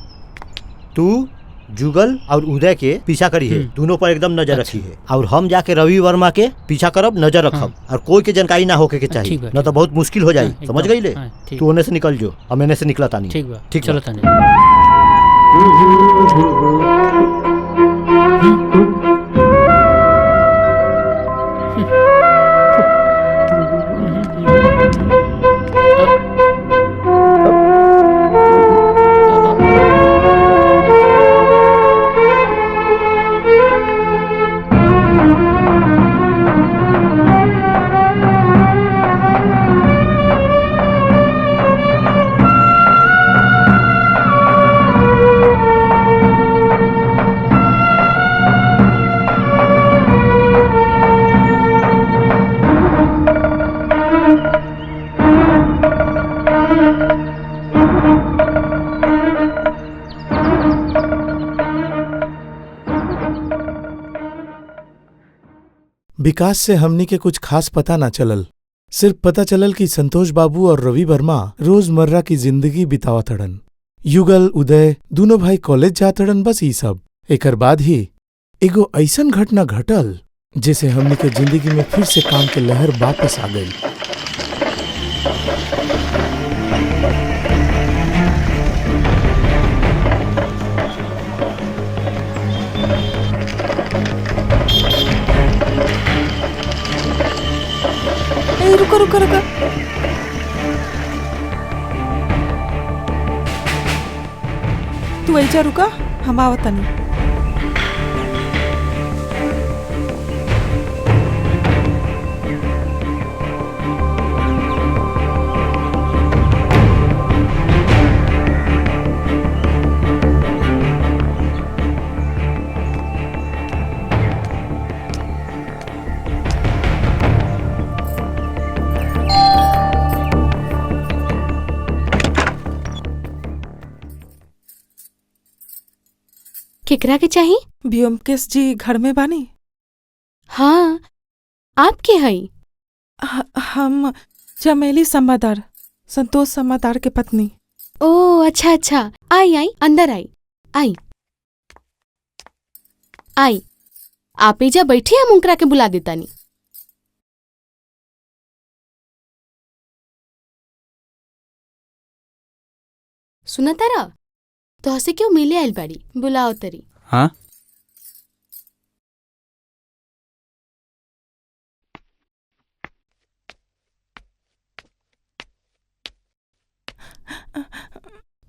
तू जुगल और उदय के पीछा करी है, दोनों पर एकदम नजर रखी है, और हम जाके रवि वर्मा के पीछा करब, नजर रखब, और कोई के जानकारी ना होके के चाहिए, ठीक बा, न तो बहुत मुश्किल हो जाए। हाँ, समझ एकदम। गई ले? हाँ, ठीक। तू होने से निकल जो, हम एने से निकला तानी। ठीक बा, ठीक चलो बा। ताने। विकास से हमनी के कुछ खास पता ना चलल। सिर्फ पता चलल कि संतोष बाबू और रवि वर्मा रोजमर्रा की जिंदगी बितावतड़न। युगल उदय दोनों भाई कॉलेज जातड़न, बस ई सब। एकर बाद ही एगो ऐसन घटना घटल जैसे हमनी के जिंदगी में फिर से काम के लहर वापस आ गई। रुको रुको रुको, तू ऐजा रुका, हम आवतनी। केकरा के चाहिए? ब्योमकेश जी घर में बानी? हाँ, आप के हई? हम चमेली सम्मादार, संतोष सम्मादार के पत्नी। ओ अच्छा अच्छा, आई आई, अंदर आई आई आई। आप एजा बैठे, हम उनकरा के बुला देता नी। सुना तारा, तो हसे क्यों मिले आइल बाड़ी, बुलाओ तरी। हाँ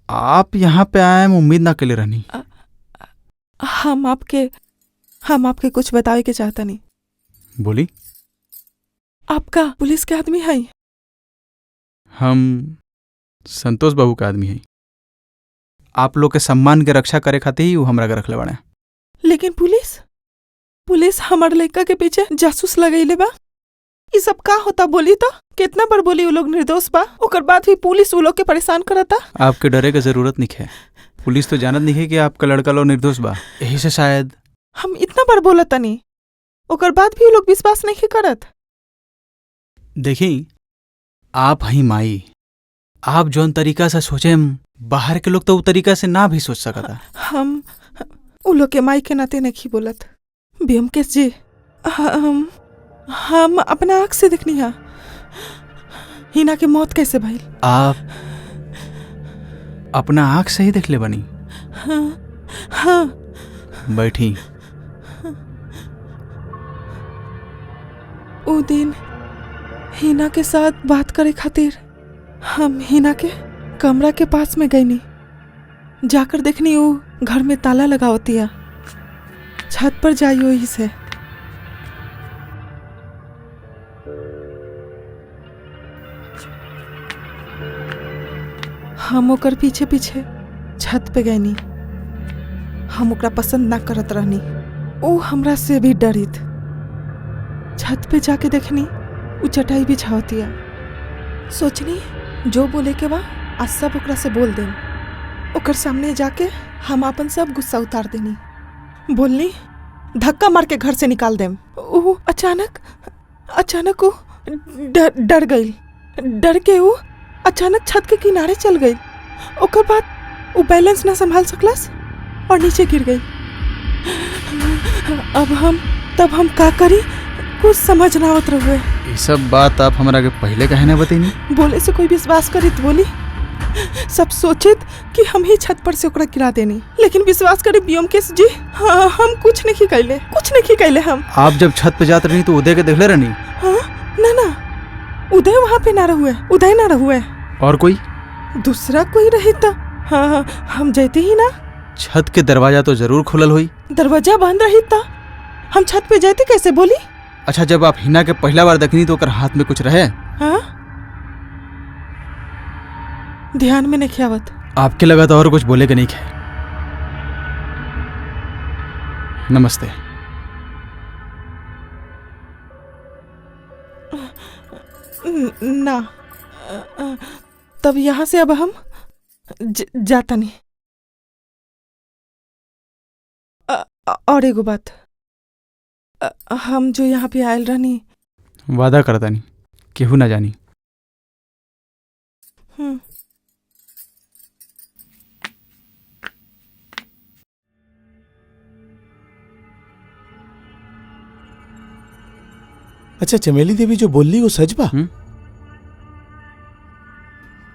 आप यहाँ पे आए, हम उम्मीद ना के लिए रहनी। हम आपके कुछ बतावे के चाहता नहीं। बोली। आपका पुलिस के आदमी है? हम संतोष बाबू का आदमी है। आप लोग के सम्मान के रक्षा करे खातिर ही वो हमरा के रखले बाड़े। लेकिन पुलिस हमार लड़का के पीछे जासूस लगैले बा। ये सब का होता बोली तो? कितना बार बोली वो लोग निर्दोष बा, ओकर बाद भी पुलिस वो लोग के परेशान करता। आपके डरे के जरूरत नहीं है। पुलिस तो जानत नहीं है कि आपका लड़का लोग निर्दोष बा, यही से शायद। हम इतना बार बोला तनी, ओकर बाद भी वो लोग विश्वास नहीं करत। देखी, आप ही माई, आप जौन तरीका से सोचे, बाहर के लोग तो वो तरीका से ना भी सोच सकता। हम उ लोग के माई के नाते नहीं बोलत। ब्योमकेश जी, हम अपना आँख से देखनी है हिना के मौत कैसे भइल। आप अपना आँख से ही देख ले बनी? हाँ। बैठी। वो दिन हिना के साथ बात करे खातिर हम हिना के कमरा के पास में गई नहीं। जाकर देखनी वो घर में ताला लगा होती है। छत पर जाइयो ही से। हम ओकर पीछे पीछे छत पे गए नी। हम ओकरा पसंद ना करत रहनी, वो हमरा से भी डरित। छत पे जाके देखनी वो चटाई बिछावती है। सोचनी जो बोले के बा आज सब ओकरा से बोल दें। ओकर सामने जाके हम अपन सब गुस्सा उतार देनी। बोलनी धक्का मार के घर से निकाल देम। वो अचानक वो डर गई। डर के वो अचानक छत के किनारे चल गई। ओकर बाद वो बैलेंस ना संभाल सकलस और नीचे गिर गई। तब हम का करी कुछ समझ ना आवत रहुए। ये सब बात आप हमरा के पहले कहे ना बताइनी? बोले से कोई विश्वास करित बोली। सब सोचित कि हम ही छत पर से ओकरा गिरा देनी, लेकिन विश्वास करे ब्योमकेश जी, हाँ हम कुछ नहीं कैले हम। आप जब छत पे जात रही तो उदय के देखले रहनी? हाँ ना, उदय वहाँ पे ना रहुए। और कोई दूसरा कोई रही था? हाँ हम जाते ही ना। छत के दरवाजा तो जरूर खुलल हुई। दरवाजा बंद रही था, हम छत पे जाते कैसे बोली? अच्छा, जब आप हिना के पहला बार देखनी तो ओकर हाथ में कुछ रहे? हाँ ध्यान में नहीं आवत। आपके लगा तो और कुछ बोले के नहीं है। नमस्ते। ना, तब यहाँ से अब हम जाता नहीं। और एगो बात, हम जो यहाँ पे आयल रहनी, वादा करता नहीं केहू ना जानी। अच्छा, चमेली देवी जो बोली वो सच बा?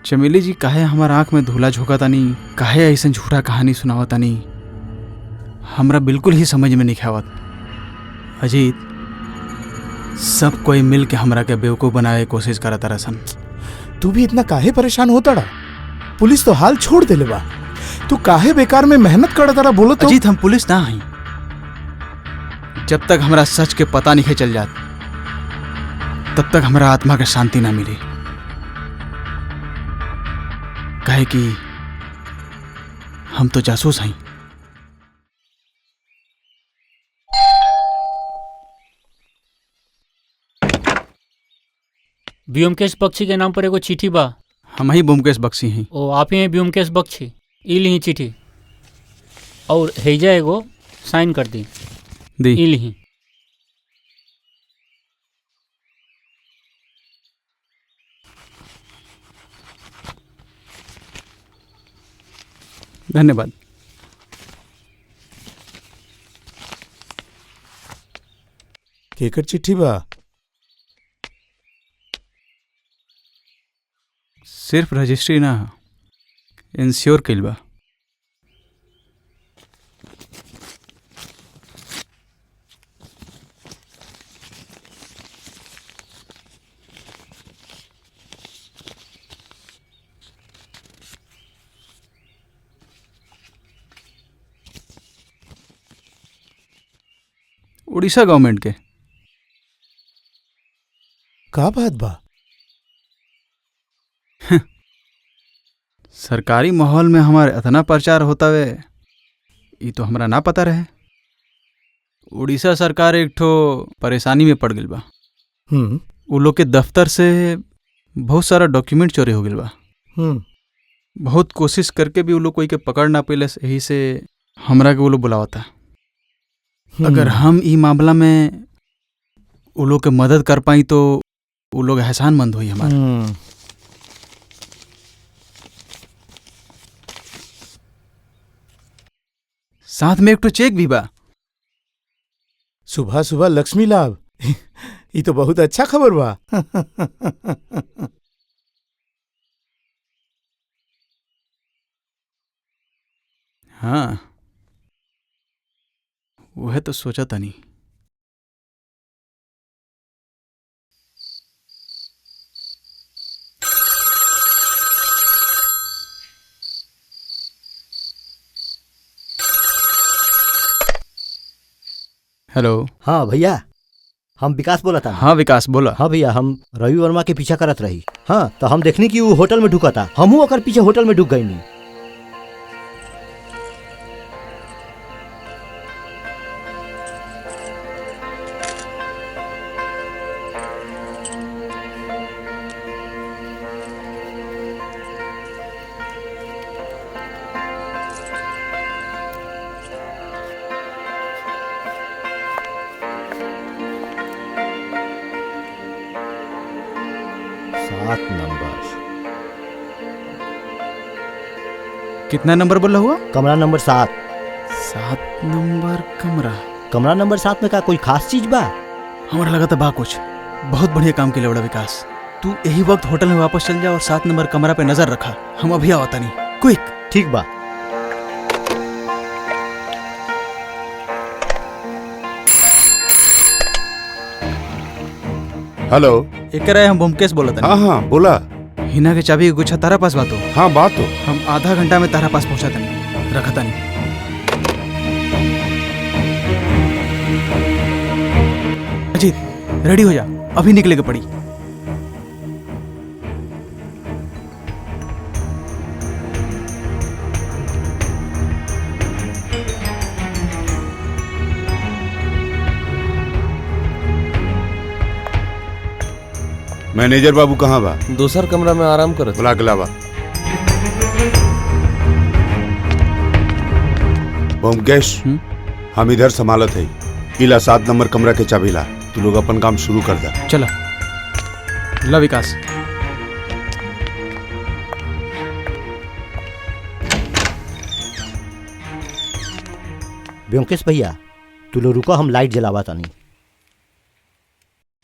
चमेली जी काहे हमार आंख में धूला झोंका नहीं, काहे ऐसा झूठा कहानी सुनावता नहीं, हमरा बिल्कुल ही समझ में नहीं आवत। अजीत, सब कोई मिल के हमरा के बेवकूफ बनाए कोशिश करता रसन। तू भी इतना काहे परेशान होता रहा? पुलिस तो हाल छोड़ देले बा, तू काहे बेकार में मेहनत करता रहा? बोलो तो। अजीत, हम पुलिस ना हई। जब तक हमरा सच के पता नहीं चल जात तब तक हमरा आत्मा के शांति ना मिली। काहे कि हम तो जासूस हई। ब्योमकेश बख्शी के नाम पर एगो चिट्ठी बा। हम ही ब्योमकेश बख्शी हैं। ओ आप ही हैं ब्योमकेश बख्शी? ई लिही चिट्ठी और हेजा एगो साइन कर दी। ई लिही। धन्यवाद। केकर चिट्ठी बा? सिर्फ रजिस्ट्री ना, इंश्योर कइल बा। उड़ीसा गवर्नमेंट के। का बात बा? सरकारी माहौल में हमारे इतना प्रचार होता वे, ये तो हमरा ना पता रहे। उड़ीसा सरकार एक ठो परेशानी में पड़ गई बा। वो लोग के दफ्तर से बहुत सारा डॉक्यूमेंट चोरी हो गई बा। बहुत कोशिश करके भी वो लोग कोई के पकड़ ना पेले, यही से हमरा के वो लोग बुलावता। अगर हम ई मामला में वो लोग के मदद कर पाई तो वो लोग एहसानमंद हुई हमारा। साथ में एक तो चेक भी बा। सुबह सुबह लक्ष्मी लाभ, ये तो बहुत अच्छा खबर बा। हाँ, वह तो सोचा था नहीं। हेलो। हाँ भैया, हम विकास बोला था। हाँ विकास बोला। हाँ भैया, हम रवि वर्मा के पीछा करत रही। हाँ तो हम देखनी कि वो होटल में ढुका था, हमहू ओकर पीछे होटल में ढुक गई नहीं। कितना नंबर बोला हुआ? कमरा नंबर 7। 7 नंबर कमरा। कमरा नंबर 7 में का कोई खास चीज बा? हमारा लगा था बा कुछ। बहुत बढ़िया काम के लिए बड़ा विकास। तू यही वक्त होटल में वापस चल जा और 7 नंबर कमरा पे नजर रखा। हम अभी आवता नहीं। क्विक। ठीक बा। हेलो। एक हम ब्योमकेश बोला था। हाँ हाँ बोला। हिना के चाबी गुच्छा तारा पास बात हो। हाँ बात हो। हम आधा घंटा में तारा पास पहुंचा था, रखा था नहीं। अजीत रेडी हो जा, अभी निकलेगा पड़ी। मैनेजर बाबू कहाँ बा? दूसर कमरा में आराम करत। बुला के लावा। ब्योमकेश हम इधर संभालत है। इला 7 नंबर कमरा के चाबी ला, तू लोग अपन काम शुरू कर दा। चला ला विकास। ब्योमकेश भैया तू लोग रुको, हम लाइट जलावा तानी।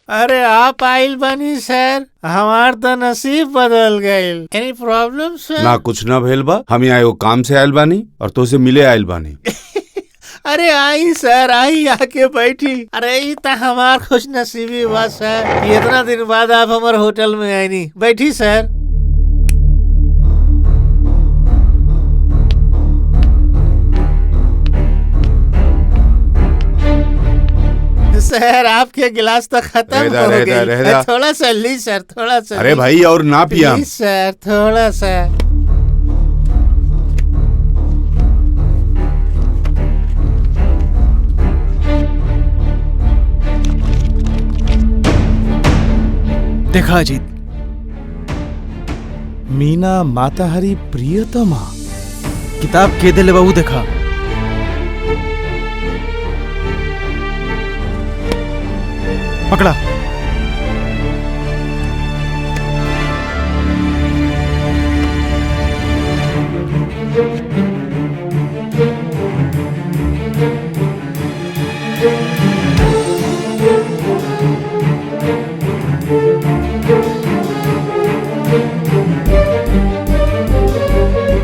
अरे आप आइल बनी सर, हमार तो नसीब बदल गइल। एनी प्रॉब्लम सर? ना कुछ ना भेल बा, हम यहाँ एगो काम से आयल बानी और तो से मिले आयल बानी। अरे आई सर, आई आके बैठी। अरे ई तो हमार खुश नसीबी बा सर, इतना दिन बाद आप हमारे होटल में आई नहीं। बैठी सर। सर आपके गिलास तो खत्म हो गए। थोड़ा सा ली सर, थोड़ा सा। अरे भाई और ना पिया प्लीज सर, थोड़ा सा। देखा अजीत, मीना माताहरी प्रियतमा किताब के दिले बाबू। देखा पकड़ा।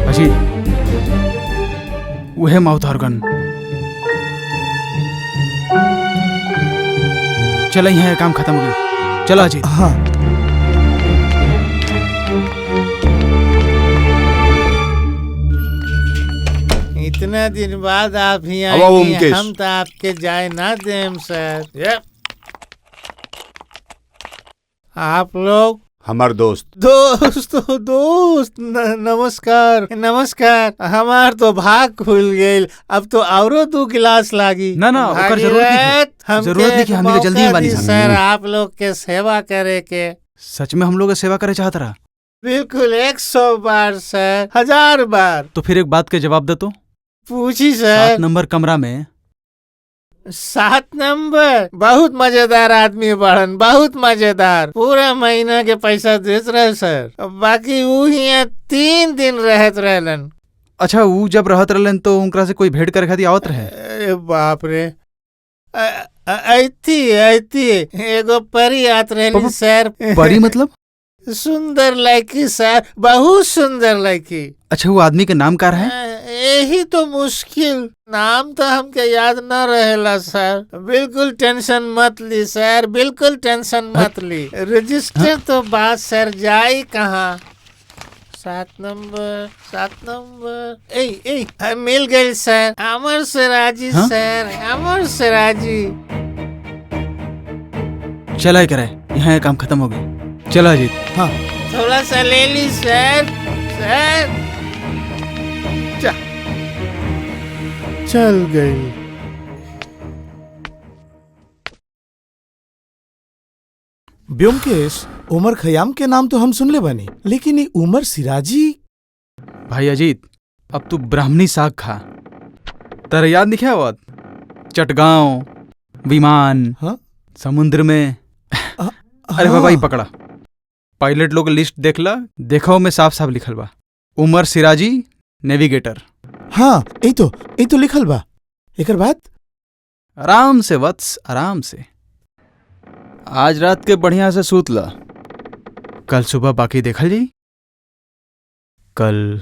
अजीत वह माउथ ऑर्गन। चला यहाँ काम खत्म हो गया। चला अजीत। हाँ इतना दिन बाद आप ही अब आए, हम तो आपके जाए ना देम सर। आप लोग हमार दोस्त नमस्कार नमस्कार। हमार तो भाग खुल गई, अब तो औरो 2 गिलास लागी। ना ना ओकर जरूरत नहीं, हमने जल्दी में बानी सर आप लोग के सेवा करे के। सच में हम लोग सेवा करे चाहत रहा? बिल्कुल 100 बार सर, 1000 बार। तो फिर एक बात के जवाब दे तो। पूछी सर। 7 नंबर कमरा में 7 नंबर बहुत मजेदार आदमी बढ़न, बहुत मजेदार। पूरा महीना के पैसा देत रहे सर, बाकी वो ही 3 दिन रहत रहलन। अच्छा वो जब रहत रहलन तो उनकरा से कोई भेंट करे खातिर आवत रहे? अरे बाप रे, ऐती एगो परी आत रहली सर। परी मतलब? सुंदर लड़की सर, बहुत सुंदर लड़की। अच्छा वो आदमी के नाम का है? यही तो मुश्किल, नाम तो हमके याद न रहेला सर। बिल्कुल टेंशन मत ली सर, बिल्कुल टेंशन मत ली। रजिस्टर तो बात सर, जाई कहाँ? 7 नंबर ए मिल गई सर। अमर सिराजी सर, अमर सिराजी। चला करे, यहाँ काम खत्म हो गया। चला अजीत। हाँ थोड़ा सा ले ली सर। चल गई। ब्योमकेश, उमर खयाम के नाम तो हम सुन ले बनी, लेकिन ये उमर सिराजी। भाई अजीत अब तू ब्राह्मणी साग खा। तेरा याद नहीं क्या हुआ? चटगांव, विमान, समुद्र में। अरे भाई पकड़ा। पायलट लोग लिस्ट देख ला, देखो में साफ साफ लिखल बा उमर सिराजी नेविगेटर। हाँ यही तो लिखल बा। एकर बाद आराम से वत्स, आराम से। आज रात के बढ़िया से सूत ला, कल सुबह बाकी देखल जाई। कल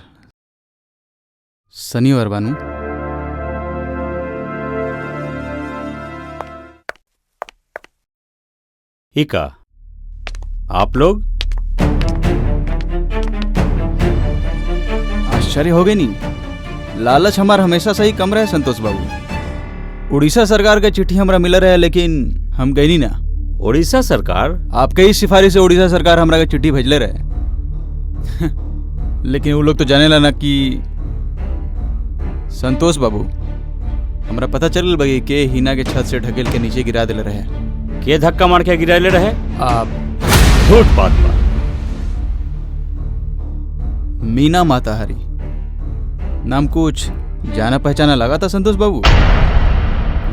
शनिवार बानू। इका आप लोग आश्चर्य हो गए नहीं। लालच हमार हमेशा सही कम रहे संतोष बाबू। उड़ीसा सरकार के चिट्ठी हमरा मिल रहे, लेकिन हम गई नहीं ना। उड़ीसा सरकार? आपके ही सिफारिश से उड़ीसा सरकार हमरा के चिट्ठी भेजले रहे। लेकिन वो लोग तो जाने ला ना कि संतोष बाबू हमरा पता चल भाई के हिना के छत से ढकेल के नीचे गिरा दिले रहे। के धक्का मार के गिराले रहे? आप झूठ बात बा। मीना माताहारी नाम कुछ जाना पहचाना लगा था संतोष बाबू,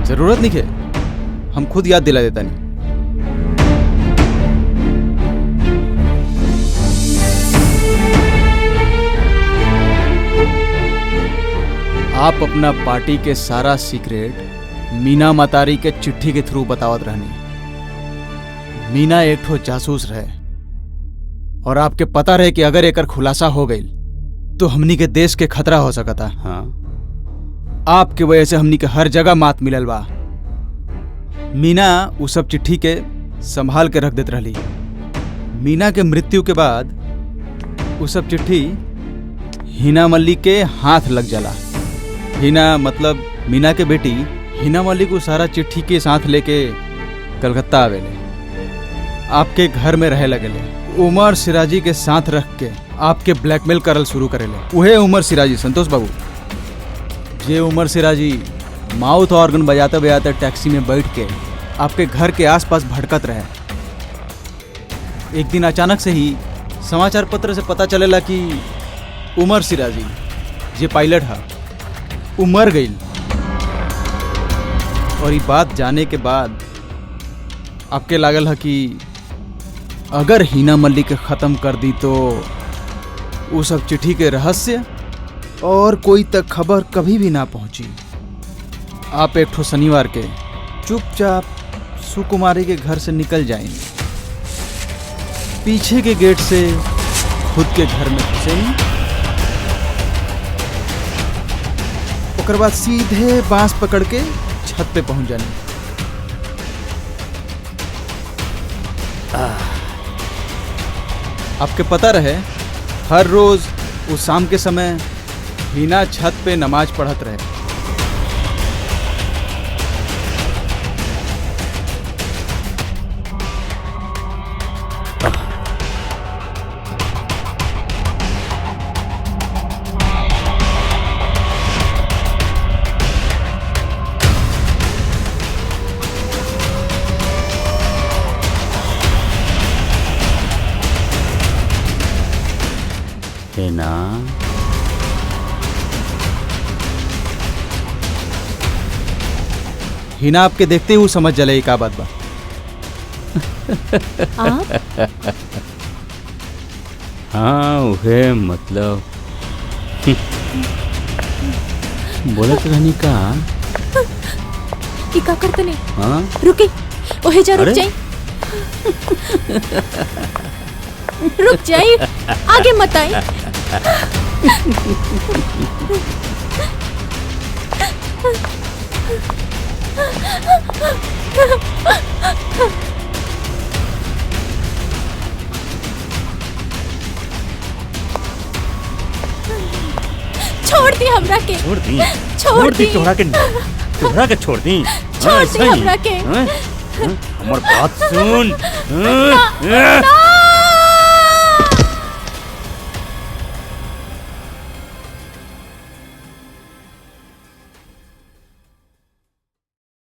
जरूरत नहीं है, हम खुद याद दिला देता नहीं। आप अपना पार्टी के सारा सीक्रेट मीना मतारी के चिट्ठी के थ्रू बतावत रहनी। मीना एक ठो जासूस रहे और आपके पता रहे कि अगर एकर खुलासा हो गई तो हमनी के देश के खतरा हो सकता। हाँ। आपके वजह से हमनी के हर जगह मात मिलल बा। मीना वो सब चिट्ठी के संभाल के रख देत रहली। मीना के मृत्यु के बाद वो सब चिट्ठी हिना मल्लिक के हाथ लग जाला। हिना मतलब मीना के बेटी हिना मल्लिक को सारा चिट्ठी के साथ लेके कलकत्ता आवेले, आपके घर में रहे लगेले। उमर सिराजी के साथ रख के आपके ब्लैकमेल करल शुरू करेले। वहे उमर सिराजी संतोष बाबू, जे उमर सिराजी माउथ ऑर्गन बजाते बजाते टैक्सी में बैठ के आपके घर के आसपास भटकत रहे। एक दिन अचानक से ही समाचार पत्र से पता चलेला कि उमर सिराजी जे पायलट है वो मर गई। और ये बात जाने के बाद आपके लागल है कि अगर हिना मल्लिक के ख़त्म कर दी तो वो सब चिट्ठी के रहस्य और कोई तक खबर कभी भी ना पहुंची। आप एक ठो शनिवार के चुपचाप सुकुमारी के घर से निकल जाएंगे, पीछे के गेट से खुद के घर में घुसेंगे, ओकर बाद सीधे बांस पकड़ के छत पे पहुंच जाने। आपके पता रहे हर रोज उस शाम के समय हिना छत पे नमाज पढ़त रहे। हिना, हिना आपके देखते ही वो समझ जले का बात बा। हाँ उहे मतलब बोलत रहनी का। ई का करत नहीं। हाँ रुके, ओहे जा रुक अरे? जाई। रुक जाई, आगे मत आई। छोड़ दी हमरा के। छोड़ दी, छोड़ दी। तोहरा के छोड़ दी। छोड़ हाँ, दी सही। हमरा के। हाँ, हाँ, हमर बात सुन।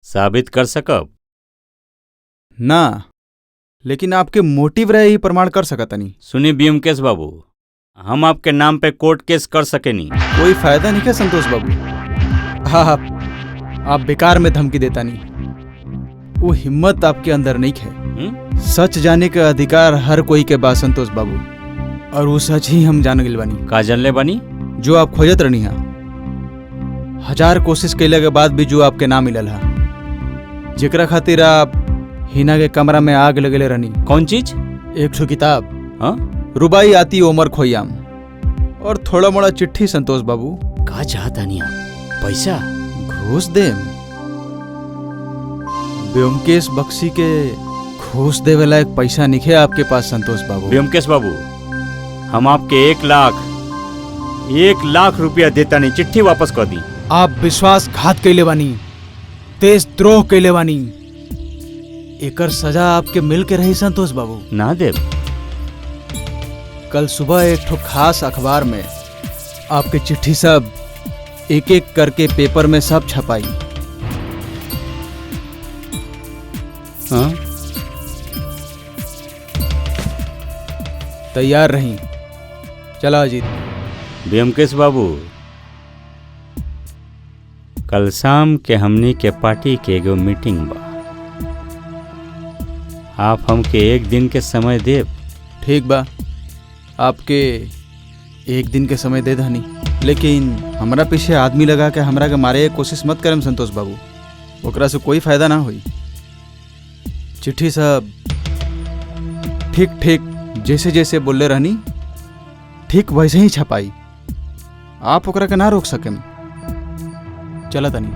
साबित कर सकब ना, लेकिन आपके मोटिव रहे ही प्रमाण कर सकता नहीं। सुनी ब्योमकेश बाबू, हम आपके नाम पे कोर्ट केस कर सके नहीं। कोई फायदा नहीं क्या संतोष बाबू? हाँ, आप बेकार में धमकी देता नहीं। वो हिम्मत आपके अंदर नहीं है। सच जाने का अधिकार हर कोई के बाद संतोष बाबू, और वो सच ही हम जान गए बानी। का जानले बानी? जो आप खोजत रहनी है। 1000 कोशिश कैले के बाद भी जो आपके ना मिलल है, जेकरा खातिर आप हिना के कमरा में आग लगेले रहनी। कौन चीज? एक ठो किताब। हाँ? रुबाई आती उमर खोयाम और थोड़ा मोड़ा चिट्ठी संतोष बाबू। का चाहता नहीं आप? पैसा? घूस दे? ब्योमकेश बख्शी के घूस देवे लायक पैसा निखे आपके पास संतोष बाबू। ब्योमकेश बाबू, हम आपके 1 लाख रुपया देता नहीं, चिट्ठी वापस कर दी। आप विश्वासघात कैले बानी, देशद्रोह कैले बानी, एकर सजा आपके मिल के रही संतोष बाबू। ना देव। कल सुबह एक ठो खास अखबार में आपके चिट्ठी सब एक एक करके पेपर में सब छपाई। हाँ? तैयार रही। चला अजीत। ब्योमकेश बाबू, कल शाम के हमनी के पार्टी के एगो मीटिंग बा। आप हमके एक दिन के समय देब? ठीक बा, आपके एक दिन के समय दे दहनी, लेकिन हमरा पीछे आदमी लगा के हमरा के मारे के कोशिश मत करम संतोष बाबू, ओकरा से कोई फायदा ना हुई। चिट्ठी सब ठीक ठीक जैसे जैसे बोले रहनी ठीक वैसे ही छपाई, आप ओकरा के ना रोक सकेम। चला तनी।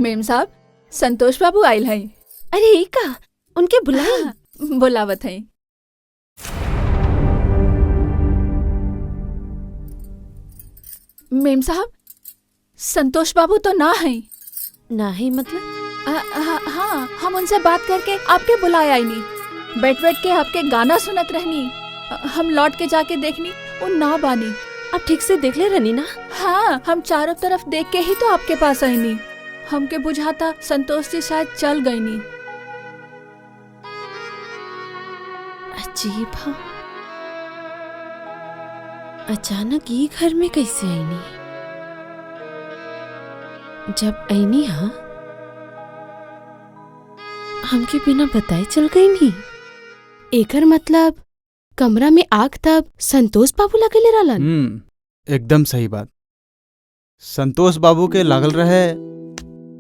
मेम साहब संतोष बाबू आयल हैं। अरे ई का उनके बुलाई। बुलावत है। मेम साहब, संतोष बाबू तो ना है। ना है मतलब? हाँ, हम उनसे बात करके आपके बुलाया ही नहीं। बैठ बैठ के आपके गाना सुनत रहनी। हम लौट के जाके देखनी वो ना बानी। अब ठीक से देख ले रहनी ना? हाँ, हम चारों तरफ देख के ही तो आपके पास आई नहीं। हमके बुझाता संतोष जी शायद चल गई नहीं। अजीब है, अचानक ये घर में कैसे आई नहीं? जब आईनी हाँ हमके बिना बताए चल गई नहीं। एकर मतलब कमरा में आग तब संतोष बाबू लगेले रहलन। एकदम सही बात। संतोष बाबू के लागल रहे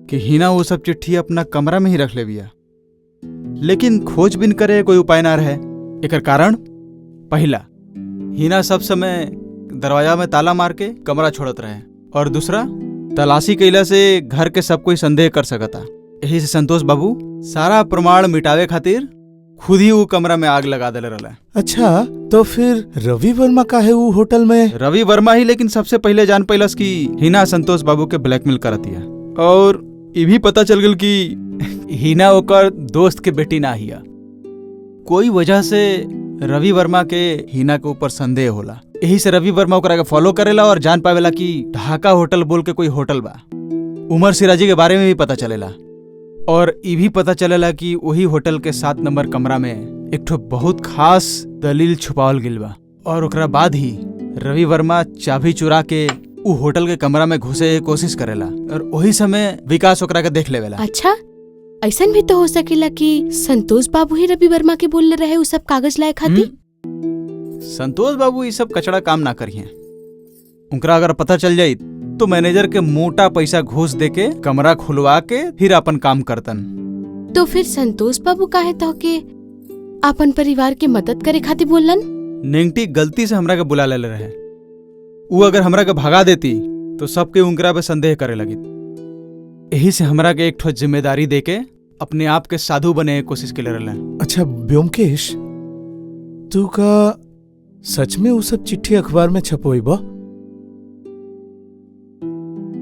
कि हिना वो सब चिट्ठी अपना कमरा में ही रख ले बिया, लेकिन खोजबीन करे कोई उपाय ना रहे। एकर कारण पहला, हिना सब समय दरवाजा में ताला मार के कमरा छोड़त रहे, और दूसरा, तलाशी कैला से घर के सब कोई संदेह कर सकता। यही से संतोष बाबू सारा प्रमाण मिटावे खातिर खुद ही वो कमरा में आग लगा देले रहला। अच्छा, तो फिर रवि वर्मा का है वो होटल में? रवि वर्मा ही लेकिन सबसे पहले जान पैलस कि हिना संतोष बाबू के ब्लैकमेल करतिया, और ये भी पता चल गल कि हिना ओकर दोस्त के बेटी ना हिया। कोई वजह से रवि वर्मा के हिना के ऊपर संदेह होला। यही से रवि वर्मा ओकरा के फॉलो करेला और जान पावेला कि ढाका होटल बोल के कोई होटल बा। उमर सिराजी के बारे में भी पता चलेला, और ये भी पता चलेला कि वही होटल के 7 नंबर कमरा में एक ठो बहुत खास दलील छुपावल गिल बा, और ओकरा बाद ही रवि वर्मा चाबी चुरा के उ होटल के कमरा में घुसे के कोशिश करेला, और वही समय विकास ओकरा के देख लेवेला। अच्छा, ऐसन भी तो हो सकेला कि संतोष बाबू ही रवि वर्मा के बोलले रहे उ सब कागज लाए खातिर। संतोष बाबू ये सब कचड़ा काम ना करिए। उनका अगर पता चल जाये तो मैनेजर के मोटा पैसा घूस देके कमरा खुलवा के फिर अपन काम करतन। तो फिर संतोष बाबू काहे तो के अपन परिवार के मदद करे खातिर बोलन? नेंगटी गलती से हमरा के बुला ले रहे। वो अगर हमरा के भगा देती तो सबके उनकरा पे संदेह करे लगी। यही से हमरा के एक ठो जिम्मेदारी देके अपने आप के साधु बने की कोशिश के ले रहे। अच्छा ब्योमकेश, तू का सच में वो सब चिट्ठी अखबार में छपोई बा?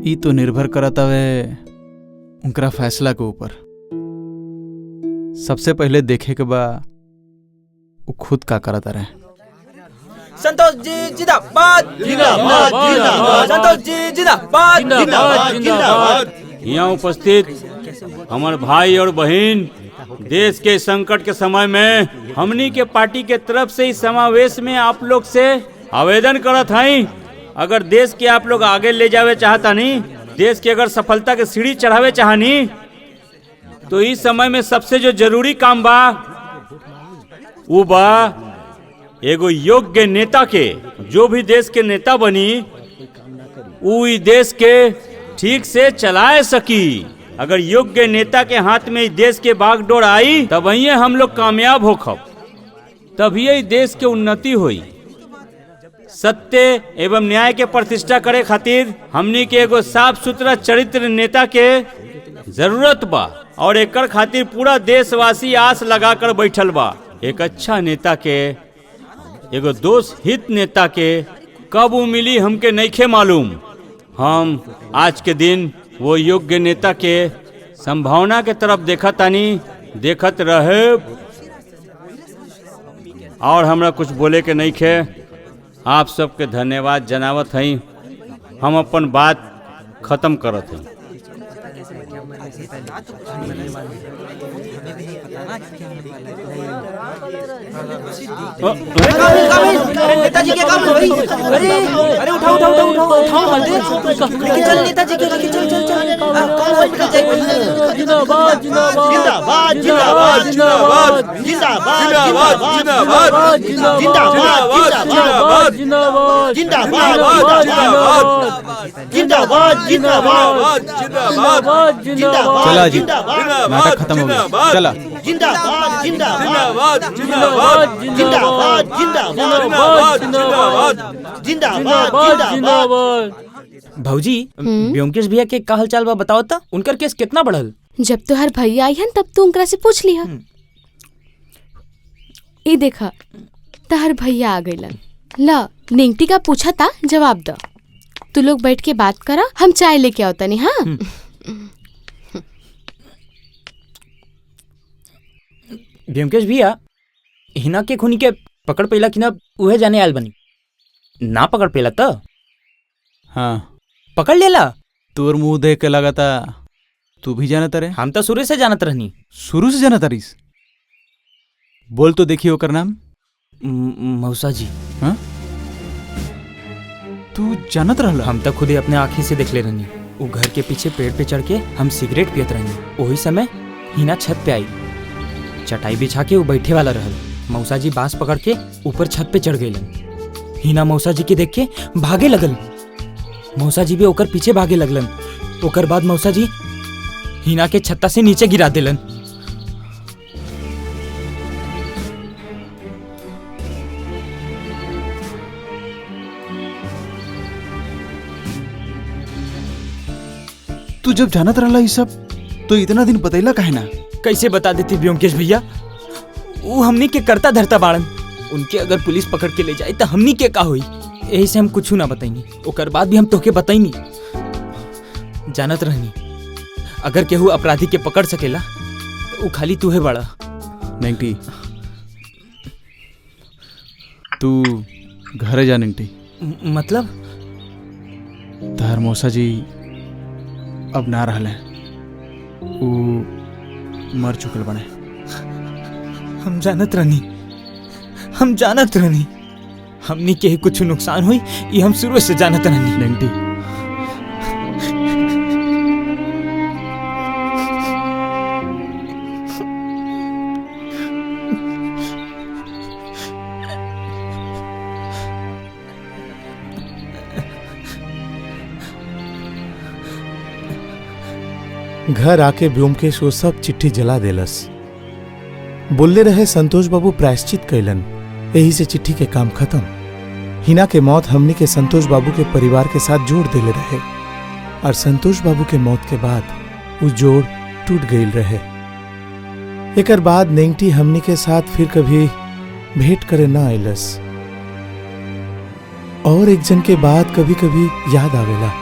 ई तो निर्भर करत हवे उनकरा फैसला के ऊपर। सबसे पहले देखे के बा वो खुद का करता रहे। संतोष जी जिंदाबाद, जिंदाबाद, जिंदाबाद। संतोष जी जिंदाबाद, जिंदाबाद, जिंदाबाद। यहाँ उपस्थित हमारे भाई और बहन, देश के संकट के समय में हमनी के पार्टी के तरफ से इस समावेश में आप लोग से आवेदन करत हई। अगर देश के आप लोग आगे ले जावे चाहता नहीं, देश की अगर सफलता के सीढ़ी चढ़ावे चाहनी, तो इस समय में सबसे जो जरूरी काम बा वो बा एगो योग्य नेता के। जो भी देश के नेता बनी वो इस देश के ठीक से चलाए सकी। अगर योग्य नेता के हाथ में इस देश के बागडोर आई तब वही हम लोग कामयाब होखब, तभी इस देश के उन्नति हुई। सत्य एवं न्याय के प्रतिष्ठा करे खातिर हमनी के एगो साफ सुथरा चरित्र नेता के जरूरत बा, और एकर खातिर पूरा देशवासी आस लगा कर बैठल बा। एक अच्छा नेता के, एगो दोस्त हित नेता के कब वो मिली हमके नइखे मालूम। हम आज के दिन वो योग्य नेता के संभावना के तरफ देखत रहे, और हमरा कुछ बोले के नइखे। आप सबके धन्यवाद जनावत हई। हम अपन बात खत्म करत हई। नेताजी के काम भाई। अरे अरे उठाओ उठाओ उठाओ उठाओ चल नेताजी के लेके चल चल चल। जिंदाबाद जिंदाबाद जिंदाबाद जिंदाबाद जिंदाबाद जिंदाबाद जिंदाबाद जिंदाबाद जिंदाबाद जिंदाबाद जिंदाबाद जिंदाबाद जिंदाबाद जिंदाबाद। चला जी, नाटक खत्म हो गया। चला। जिंदाबाद जिंदाबाद जिंदाबाद जिंदाबाद जिंदाबाद जिंदाबाद जिंदाबाद। भौजी, ब्योमकेश भैया के का हाल चाल बा बताओ ता? उनकर केस कितना बढ़ल? जब तो हर भैया आई हन तब तो उनकरा से पूछ लिया। ई देखा तहर भैया आ गइलन। ला निंगटी का पूछा था, जवाब द। तू लोग बैठ के बात करा, हम चाय लेके आओ तनी। हाँ ब्योमकेश भैया, हिना के खूनी के पकड़ पेला कि ना उहे जाने आयल बनी। ना पकड़ पेला तो हाँ पकड़ लेला। तोर मुंह देख के लगा था तू भी जानत रे। हम तो शुरू से जानत रहनी। शुरू से जानत रहीस? बोल तो देखिए ओकर नाम। मौसा जी। हाँ तू जानत रहला? हम तो खुदे अपने आँखी से देख ले रहनी। वो घर के पीछे पेड़ पे चढ़ के हम सिगरेट पियत रहनी। वही समय हिना छत पे आई, चटाई बिछा के वो बैठे वाला रहल। मौसा जी बांस पकड़ के ऊपर छत पे चढ़ गईलन। हिना मौसा जी के देख के भागे लगल। मौसा जी भी ओकर पीछे भागे लगलन। ओकर बाद मौसा जी हिना के छत्ता से नीचे गिरा देलन। तू जब जानत रहला ये सब तो इतना दिन बतैला काहे ना? कैसे बता देती ब्योमकेश भैया? वो हमनी के करता धरता बाड़न। उनके अगर पुलिस पकड़ के ले जाए तो हमनी के का होई? यही से हम कुछ ना बताइनी। ओकर बाद भी हम तोके बताइनी। जानत रहनी अगर केहू अपराधी के पकड़ सकेला तो वो खाली तू है बड़ा। निंगटी तू घरे जा। निंगटी मतलब तार मौसा जी अब ना रहले, वो मर चुकल बने। हम जानत रहनी, हम जानत रहनी हमनी के ही कुछ नुकसान हुई, ये हम शुरू से जानत रहनी। निंगटी घर आके ब्योमकेश वो सब चिट्ठी जला देलस। बोलले रहे संतोष बाबू प्रायश्चित कैलन, यही से चिट्ठी के काम खत्म। हिना के मौत हमनी के संतोष बाबू के परिवार के साथ जोड़ देले रहे, और संतोष बाबू के मौत के बाद वो जोड़ टूट गईल रहे। एकर बाद निंगटी हमनी के साथ फिर कभी भेंट करे ना आइलस। और एक जन के बाद कभी कभी याद आवेला,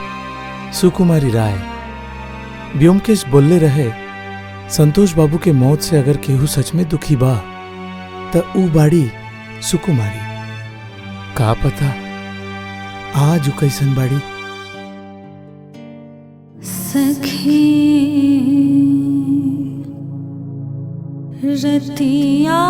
सुकुमारी राय। ब्योमकेश बोलले रहे संतोष बाबू के मौत से अगर केहू सच में दुखी बा त ऊ बाड़ी सुकुमारी। का पता आज ऊ कैसन बाड़ी। सखी रतिया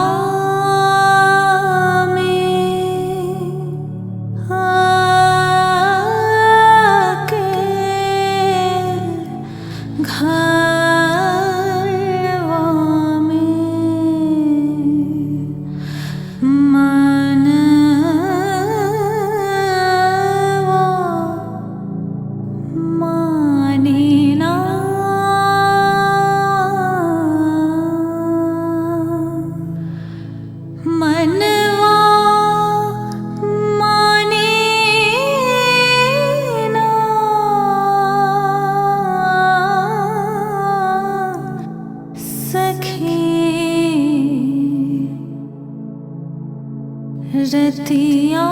रतिया